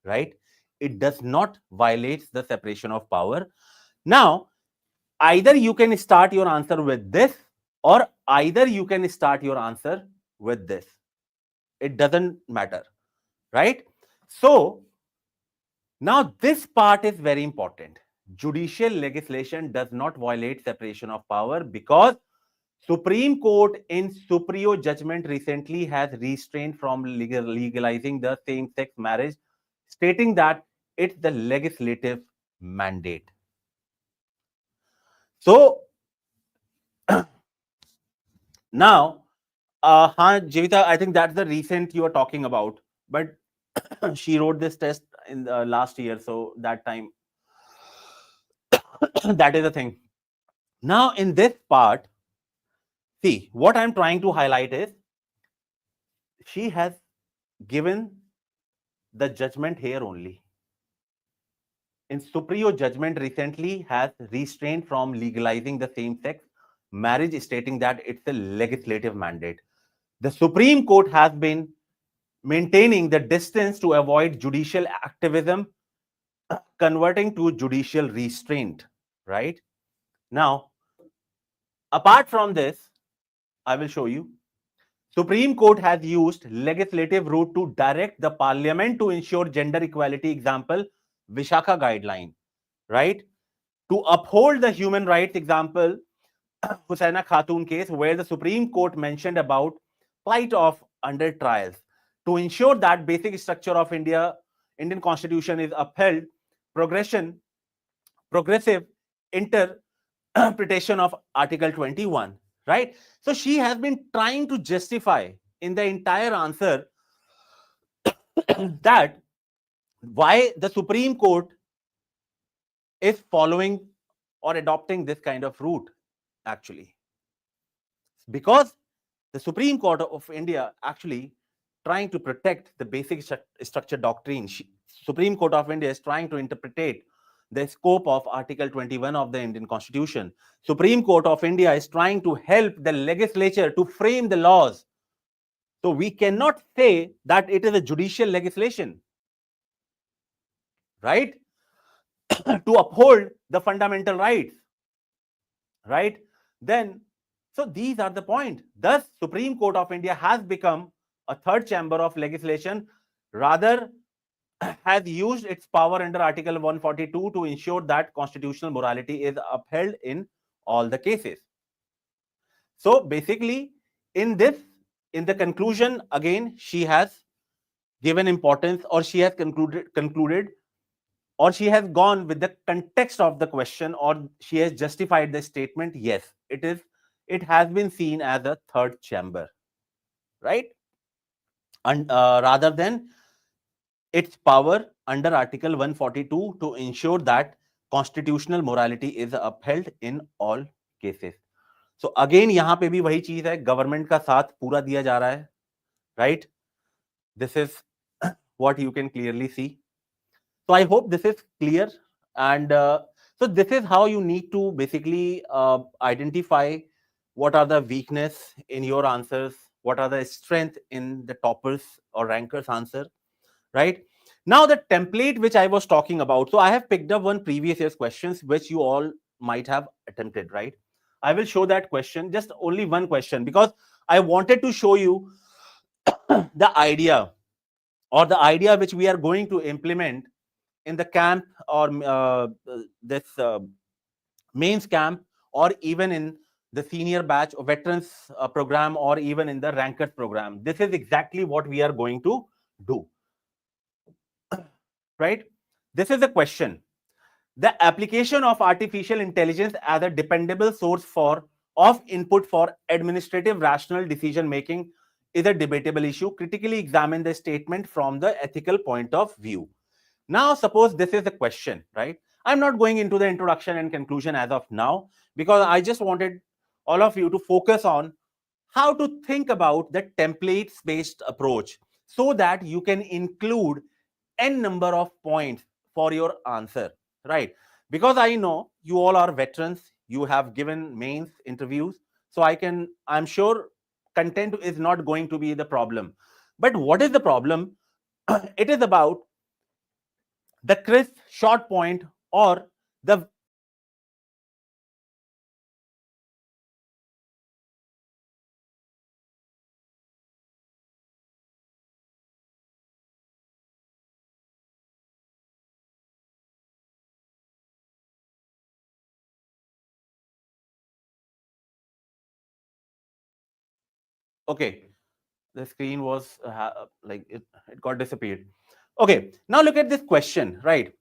A: right? It does not violate the separation of power. Now, either you can start your answer with this, or either you can start your answer with this. It doesn't matter, right? So, now this part is very important. Judicial legislation does not violate separation of power because Supreme Court in Superior judgment recently has restrained from legalizing the same-sex marriage, stating that it's the legislative mandate. So now, Jivita, I think that's the recent you are talking about, but she wrote this test in the last year, so that time that is the thing. Now, in this part, see what I'm trying to highlight is she has given the judgment here only. In Superior judgment recently has restrained from legalizing the same-sex marriage, stating that it's a legislative mandate. The Supreme Court has been maintaining the distance to avoid judicial activism, converting to judicial restraint, right? Now, apart from this, I will show you. Supreme Court has used legislative route to direct the parliament to ensure gender equality. Example, Vishaka guideline, right? To uphold the human rights. Example, Husaina Khatun case, where the Supreme Court mentioned about plight of under trials. To ensure that basic structure of Indian Constitution is upheld, progressive interpretation of Article 21, right? So she has been trying to justify in the entire answer that why the Supreme Court is following or adopting this kind of route, actually. Because the Supreme Court of India actually trying to protect the basic structure doctrine. Supreme Court of India is trying to interpret the scope of Article 21 of the Indian Constitution. Supreme Court of India is trying to help the legislature to frame the laws. So we cannot say that it is a judicial legislation, right? To uphold the fundamental rights, right? Then, so these are the point. Thus, Supreme Court of India has become a third chamber of legislation, rather has used its power under Article 142 to ensure that constitutional morality is upheld in all the cases. So basically, in the conclusion, again, she has given importance, or she has concluded, or she has gone with the context of the question, or she has justified the statement. Yes, it has been seen as a third chamber, right? And rather than its power under Article 142 to ensure that constitutional morality is upheld in all cases. So again, यहाँ पे भी वही चीज है, government का साथ पूरा दिया जा रहा है, right? This is what you can clearly see. So I hope this is clear, and so this is how you need to basically identify what are the weakness in your answers, what are the strength in the toppers or rankers answer, right? Now the template which I was talking about, so I have picked up one previous year's questions which you all might have attempted, right? I will show that question, just only one question, because I wanted to show you the idea, or the idea which we are going to implement in the camp, or this mains camp, or even in the senior batch or veterans program, or even in the rankers program. This is exactly what we are going to do, right? This is a question. The application of artificial intelligence as a dependable source of input for administrative rational decision making is a debatable issue. Critically examine the statement from the ethical point of view. Now, suppose this is a question, right? I'm not going into the introduction and conclusion as of now, because I just wanted all of you to focus on how to think about the templates based approach so that you can include n number of points for your answer, right? Because I know you all are veterans, you have given mains interviews, so I'm sure content is not going to be the problem. But what is the problem? It is about the crisp short point or the okay, the screen was like it got disappeared. Okay, now look at this question, right?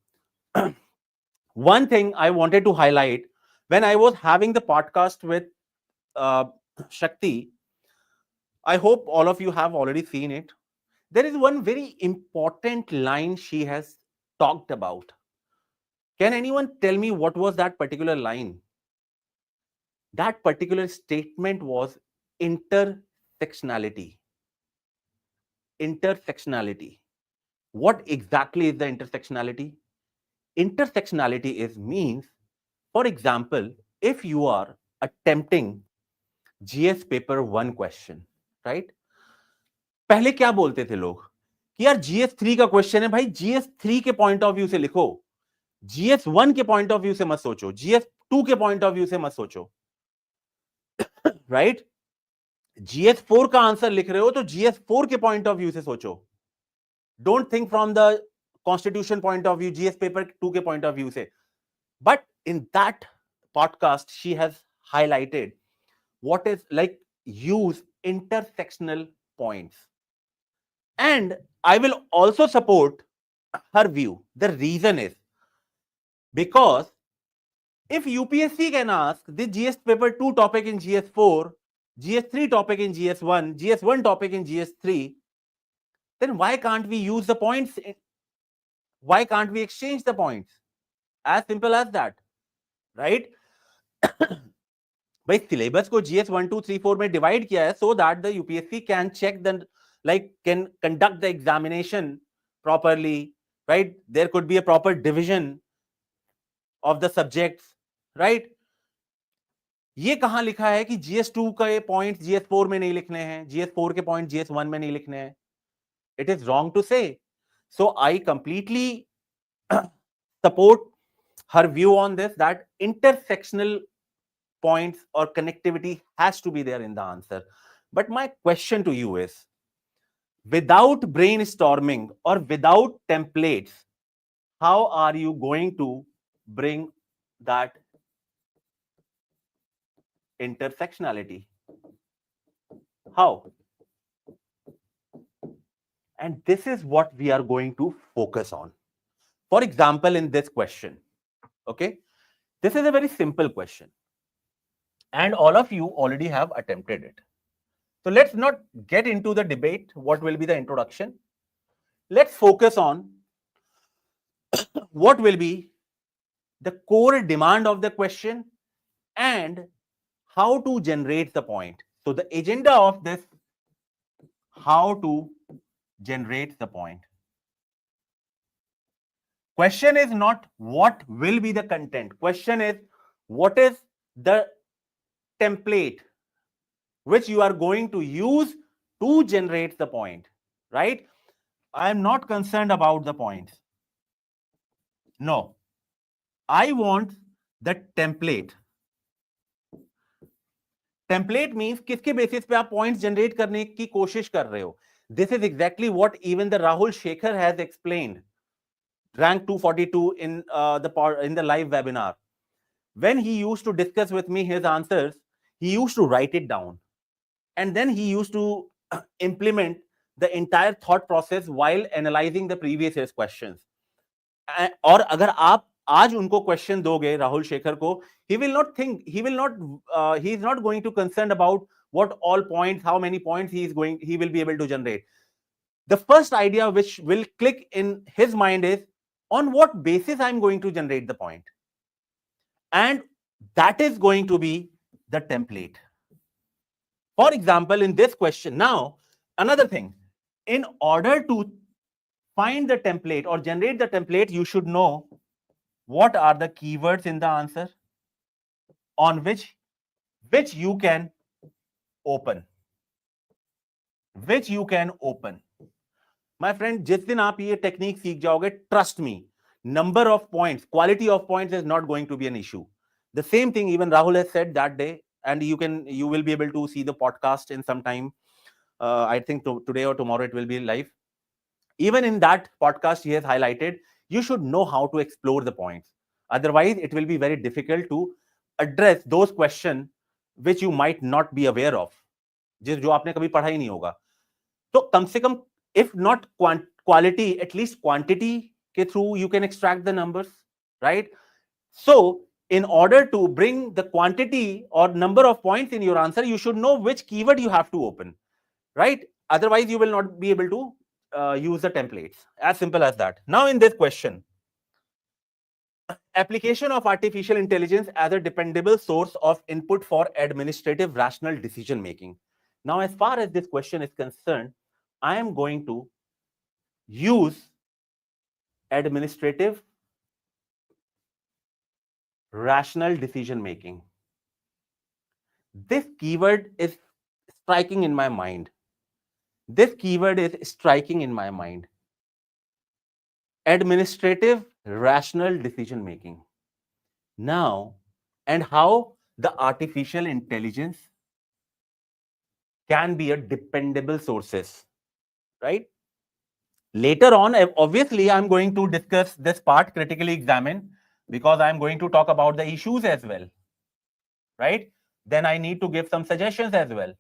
A: One thing I wanted to highlight when I was having the podcast with uh, Shakti, I hope all of you have already seen it. There is one very important line she has talked about. Can anyone tell me what was that particular line? That particular statement was intersectionality. Intersectionality. What exactly is the intersectionality? Intersectionality is means, for example, if you are attempting GS paper 1 question, right? पहले क्या बोलते थे लोग कि यार GS 3 का question है भाई, GS 3 के पॉइंट ऑफ व्यू से लिखो, GS 1 के पॉइंट ऑफ व्यू से मत सोचो, GS 2 के पॉइंट ऑफ व्यू से मत सोचो, राइट? GS 4 का आंसर लिख रहे हो तो GS 4 के पॉइंट ऑफ व्यू से सोचो, don't think from the constitution point of view, GS paper 2 के पॉइंट ऑफ व्यू से. But in that podcast, she has highlighted what is like use intersectional points. And I will also support her view. The reason is because if UPSC can ask the GS paper 2 topic in GS 4, GS 3 topic in GS 1, GS 1 topic in GS 3, then why can't we use the points? Why can't we exchange the points? As simple as that, right? भाई syllabus को GS 1 2 3 4 में divide किया है so that the UPSC can check the can conduct the examination properly, right? There could be a proper division of the subjects, right? ये कहां लिखा है कि GS 2 के पॉइंट GS 4 में नहीं लिखने हैं, GS 4 के पॉइंट GS 1 में नहीं लिखने हैं? It is wrong to say. So I completely support her view on this, that intersectional points or connectivity has to be there in the answer. But my question to you is, without brainstorming or without templates, how are you going to bring that intersectionality? How? And this is what we are going to focus on. For example, in this question, okay, this is a very simple question. And all of you already have attempted it. So let's not get into the debate. What will be the introduction? Let's focus on what will be the core demand of the question and how to generate the point. So the agenda of this, how to generate the point. Question is not what will be the content. Question is what is the template which you are going to use to generate the point, right? I am not concerned about the points. No, I want the template. Template means किसके basis पे आप points generate करने की कोशिश कर रहे हो. This is exactly what even the Rahul Shekhar has explained. Rank 242 in the live webinar. When he used to discuss with me his answers, he used to write it down. And then he used to implement the entire thought process while analyzing the previous year's questions. और अगर आप आज उनको question दोगे राहुल शेखर को, he will not think, he is not going to concerned about what all points, how many points he will be able to generate. The first idea which will click in his mind is On what basis I'm going to generate the point? And that is going to be the template. For example, in this question, now, another thing, in order to find the template or generate the template, you should know what are the keywords in the answer on which you can open. Which you can open. My friend, जिस दिन आप ये technique सीख जाओगे, trust me, number of points, quality of points is not going to be an issue. The same thing even Rahul has said that day, and you will be able to see the podcast in some time. I think today or tomorrow it will be live. Even in that podcast, he has highlighted you should know how to explore the points. Otherwise, it will be very difficult to address those questions which you might not be aware of, जो आपने कभी पढ़ा ही नहीं होगा. तो कम से कम, if not quality, at least quantity के through you can extract the numbers, right? So, in order to bring the quantity or number of points in your answer, you should know which keyword you have to open, right? Otherwise, you will not be able to use the templates. As simple as that. Now, in this question, application of artificial intelligence as a dependable source of input for administrative rational decision making. Now, as far as this question is concerned, I am going to use administrative rational decision making. This keyword is striking in my mind. This keyword is striking in my mind. Administrative rational decision making. Now, and how the artificial intelligence can be a dependable sources, right? Later on, obviously, I'm going to discuss this part, critically examine, because I'm going to talk about the issues as well, right? Then I need to give some suggestions as well.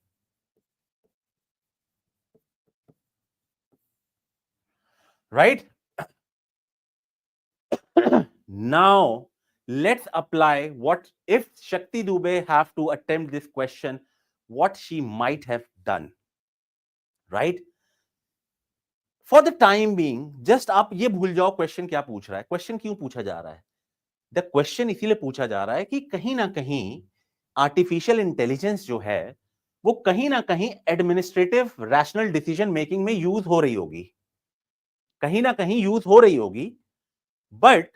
A: Right? Now, let's apply what if Shakti Dubey have to attempt this question, what she might have done, right? For the time being, just आप ये भूल जाओ question क्या पूछ रहा है, question क्यों पूछा जा रहा है. द क्वेश्चन इसीलिए पूछा जा रहा है कि कहीं ना कहीं आर्टिफिशियल इंटेलिजेंस जो है वो कहीं ना कहीं एडमिनिस्ट्रेटिव रैशनल डिसीजन मेकिंग में यूज हो रही होगी, कहीं ना कहीं यूज हो रही होगी. But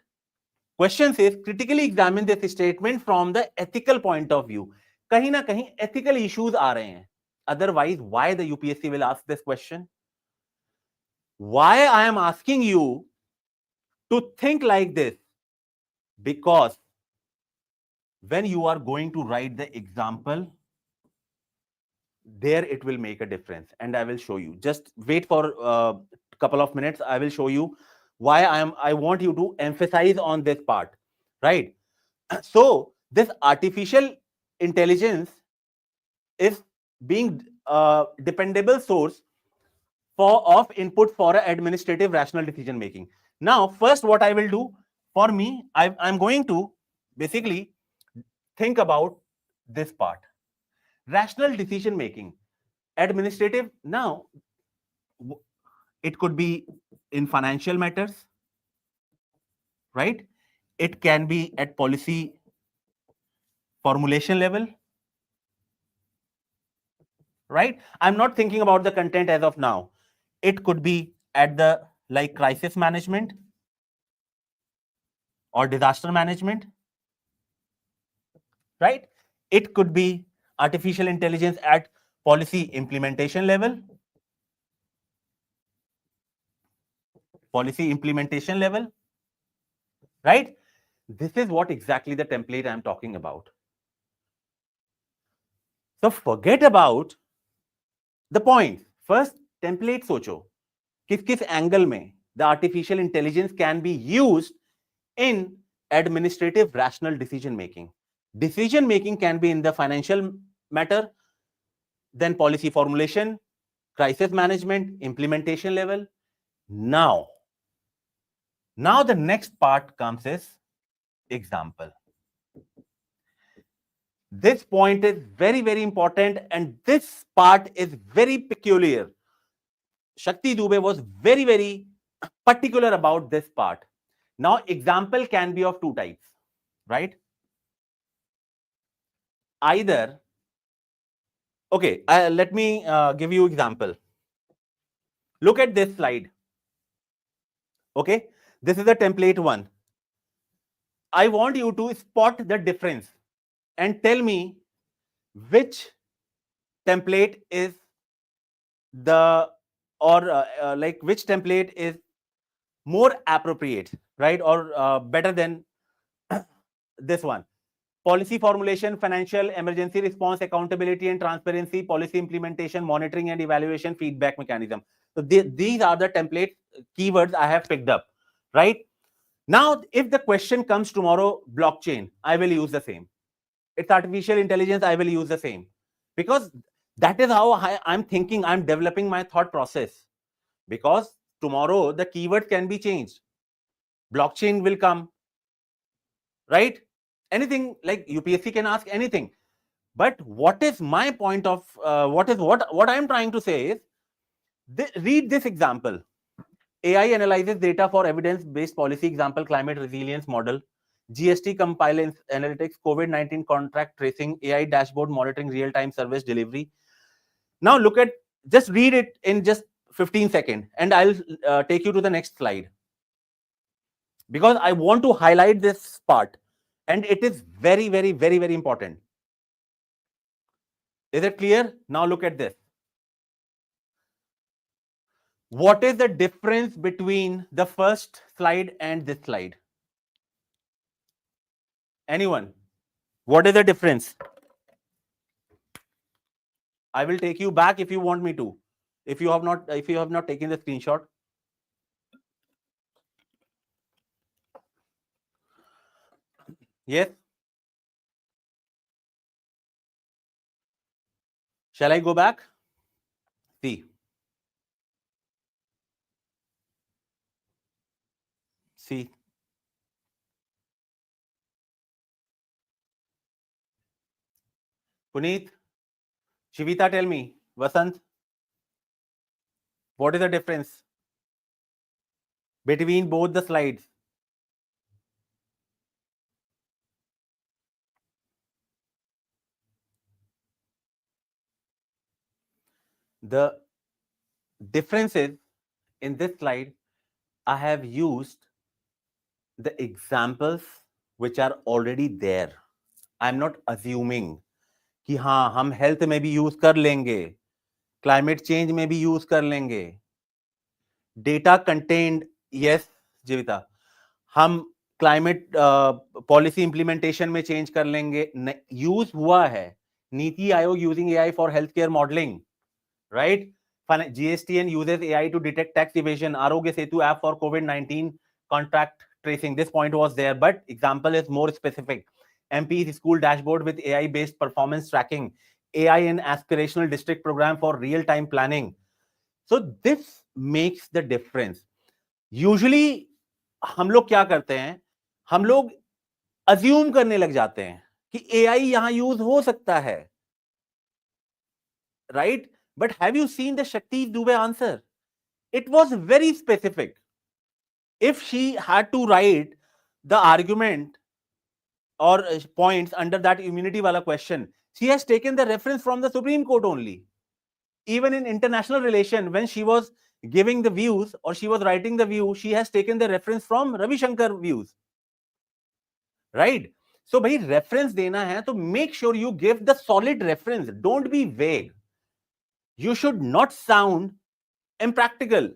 A: question says critically examine this statement from the ethical point of view. कहीं ना कहीं एथिकल इश्यूज आ रहे हैं. Otherwise why the UPSC will ask this question. Why I am asking you to think like this, because when you are going to write the example, there it will make a difference, and I will show you. Just wait for a couple of minutes. I will show you why I want you to emphasize on this part, right? So this artificial intelligence is being a dependable source of input for administrative rational decision making. Now, first, what I will do, for me, I'm going to basically think about this part. Rational decision making, administrative. Now, it could be in financial matters, right? It can be at policy formulation level, right? I'm not thinking about the content as of now. It could be at the like crisis management or disaster management, right? It could be artificial intelligence at policy implementation level. Policy implementation level, right? This is what exactly the template I'm talking about. So forget about the points. First, template सोचो किस angle में the artificial intelligence can be used in administrative rational decision making. Decision making can be in the financial matter, then policy formulation, crisis management, implementation level. Now the next part comes as example. This point is very, very important, and this part is very peculiar. Shakti Dubey was very, very particular about this part. Now, example can be of two types, right? Either, okay, let me give you example. Look at this slide. Okay, this is the template one. I want you to spot the difference and tell me which template is the, or like which template is more appropriate, right? Or better than this one. Policy formulation, financial emergency response, accountability and transparency, policy implementation, monitoring and evaluation, feedback mechanism. So these are the template keywords I have picked up, right? Now, if the question comes tomorrow, blockchain, I will use the same. It's artificial intelligence, I will use the same. Because that is how I'm thinking, I'm developing my thought process. Because tomorrow, the keyword can be changed. Blockchain will come, right? Anything, like UPSC can ask anything. But what is my point of, what I'm trying to say is, read this example. AI analyzes data for evidence-based policy, example, climate resilience model, GST compliance analytics, COVID-19 contract tracing, AI dashboard monitoring real-time service delivery. Now look at, just read it in just 15 seconds and I'll take you to the next slide. Because I want to highlight this part and it is very, very, very, very important. Is it clear? Now look at this. What is the difference between the first slide and this slide? Anyone? What is the difference? I will take you back if you want me to. If you have not taken the screenshot. Yes. Shall I go back? See. See. Puneet, Shivita, tell me. Vasant, what is the difference between both the slides? The difference is, in this slide, I have used the examples which are already there. I'm not assuming कि हाँ हम health में भी use कर लेंगे, climate change में भी use कर लेंगे, डेटा कंटेंट, यस जीविता, हम क्लाइमेट पॉलिसी इंप्लीमेंटेशन में चेंज कर लेंगे, यूज हुआ है NITI Aayog using AI for health care modelling, right? GSTN uses AI to detect tax evasion, Arogya Setu app for COVID-19 contact tracing. This point was there, but example is more specific. MP's school dashboard with AI-based performance tracking, AI in aspirational district program for real-time planning. So this makes the difference. Usually हम लोग क्या करते हैं, हम लोग assume करने लग जाते हैं कि AI यहां यूज हो सकता है, right? But have you seen the Shakti Dubey answer? It was very specific. If she had to write the argument or points under that immunity wala question, she has taken the reference from the Supreme Court only. Even in international relation, when she was giving the views or she was writing the view, she has taken the reference from Ravi Shankar views. Right? So, bhai, reference dena hai, to make sure you give the solid reference. Don't be vague. You should not sound impractical.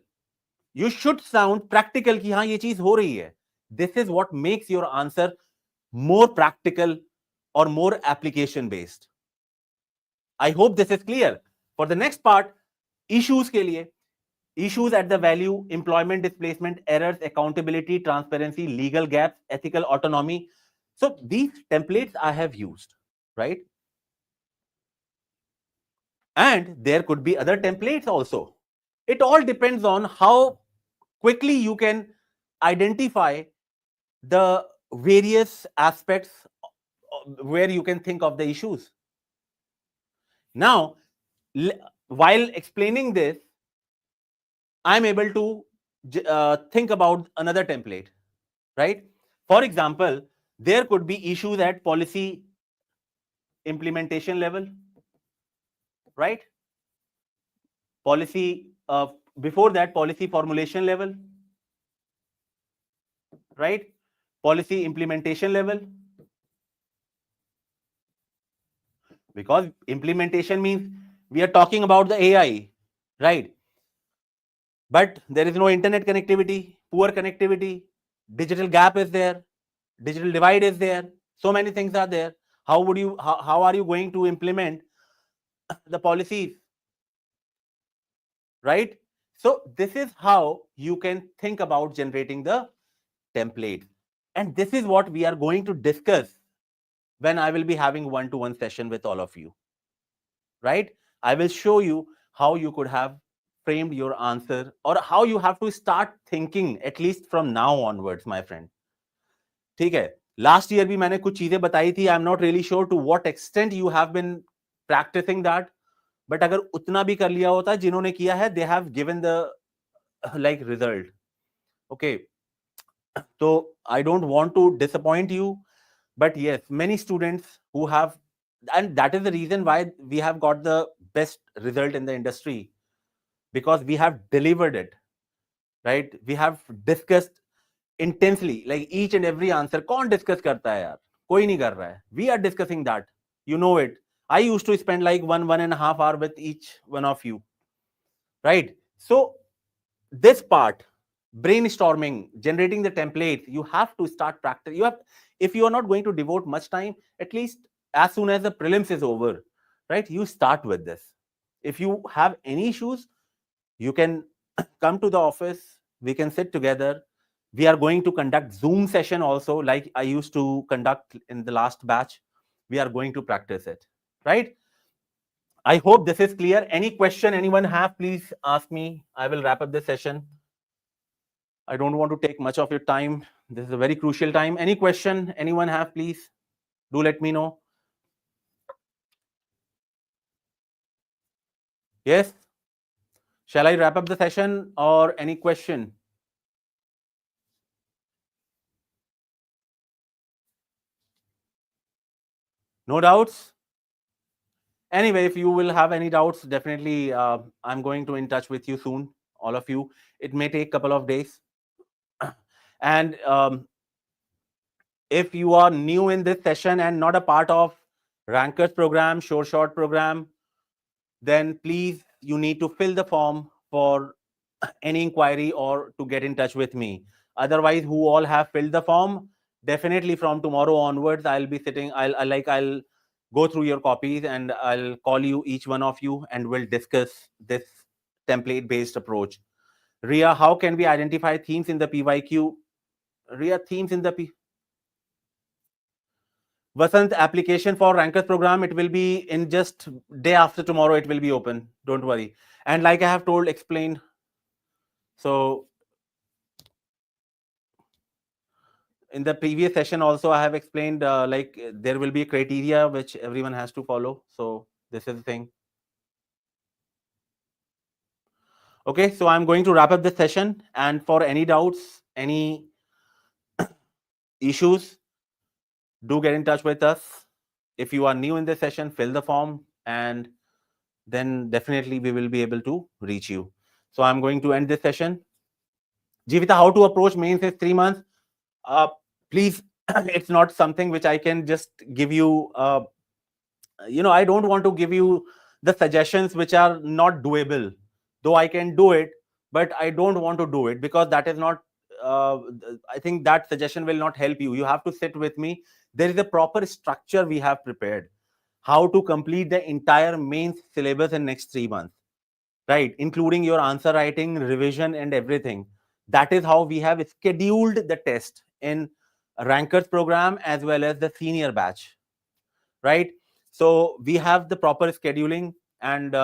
A: You should sound practical कि हाँ ये चीज हो रही है. This is what makes your answer more practical or more application based. I hope this is clear. For the next part, issues के लिए, issues at the value, employment displacement, errors, accountability, transparency, legal gaps, ethical autonomy. So these templates I have used, right? And there could be other templates also. It all depends on how quickly you can identify the various aspects where you can think of the issues. Now, while explaining this, I'm able to think about another template. right? For example, there could be issues at policy implementation level, right? Policy, before that, policy formulation level, right? Policy implementation level, because implementation means we are talking about the AI, right? But there is no internet connectivity, poor connectivity, digital gap is there, digital divide is there, so many things are there. How are you going to implement the policies, right? So this is how you can think about generating the template. And this is what we are going to discuss when I will be having one-to-one session with all of you, right? I will show you how you could have framed your answer, or how you have to start thinking at least from now onwards, my friend. ठीक है, last year भी मैंने कुछ चीजें बताई थी. I am not really sure to what extent you have been practising that, but अगर उतना भी कर लिया होता जिन्होंने किया है, they have given the like result. Okay, so I don't want to disappoint you, but yes, many students who have, and that is the reason why we have got the best result in the industry, because we have delivered it, right? We have discussed intensely, like each and every answer. कौन discuss करता है यार? कोई नहीं कर रहा है. We are discussing that, you know it. I used to spend like 1.5 hour with each one of you, right? So this part, brainstorming, generating the templates, you have to start practice. You have, if you are not going to devote much time, at least as soon as the prelims is over, right, you start with this. If you have any issues, you can come to the office, we can sit together. We are going to conduct Zoom session also, like I used to conduct in the last batch. We are going to practice it, right? I hope this is clear. Any question anyone have, please ask me. I will wrap up this session. I don't want to take much of your time. This is a very crucial time. Any question anyone have, please do let me know. Yes? Shall I wrap up the session, or any question? No doubts? Anyway, if you will have any doubts, definitely I'm going to in touch with you soon, all of you. It may take a couple of days. And if you are new in this session and not a part of Rankers program, Sure Shot program, then please, you need to fill the form for any inquiry or to get in touch with me. Otherwise, who all have filled the form, definitely from tomorrow onwards, I'll be sitting, I'll go through your copies and I'll call you, each one of you, and we'll discuss this template based approach. Ria, how can we identify themes in the PYQ? Ria, themes in the Vasant, application for Rankers program, it will be in just day after tomorrow, it will be open. Don't worry. And like I have told, explained, so in the previous session also, I have explained, like there will be a criteria which everyone has to follow. So this is the thing. Okay, so I'm going to wrap up this session. And for any doubts, any issues, do get in touch with us. If you are new in this session, fill the form, and then definitely we will be able to reach you. So I'm going to end this session. Jivita, how to approach mains is 3 months. Please, it's not something which I can just give you. I don't want to give you the suggestions which are not doable. Though I can do it, but I don't want to do it, because that is not. I think that suggestion will not help you. You have to sit with me. There is a proper structure we have prepared. How to complete the entire mains syllabus in next 3 months, right? Including your answer writing, revision, and everything. That is how we have scheduled the test in Rankers program as well as the senior batch, right? So we have the proper scheduling, and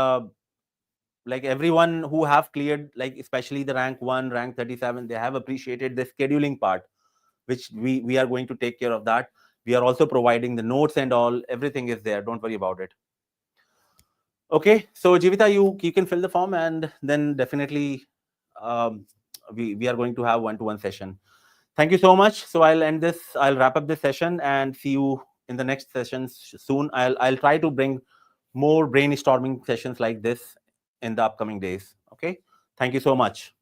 A: like everyone who have cleared, like especially the rank 1, rank 37, they have appreciated the scheduling part, which we are going to take care of that. We are also providing the notes and all, everything is there, don't worry about it. Okay, so Jivita, you can fill the form, and then definitely we are going to have one-to-one session. Thank you so much. So I'll wrap up this session and see you in the next sessions soon. I'll try to bring more brainstorming sessions like this in the upcoming days. Okay. Thank you so much.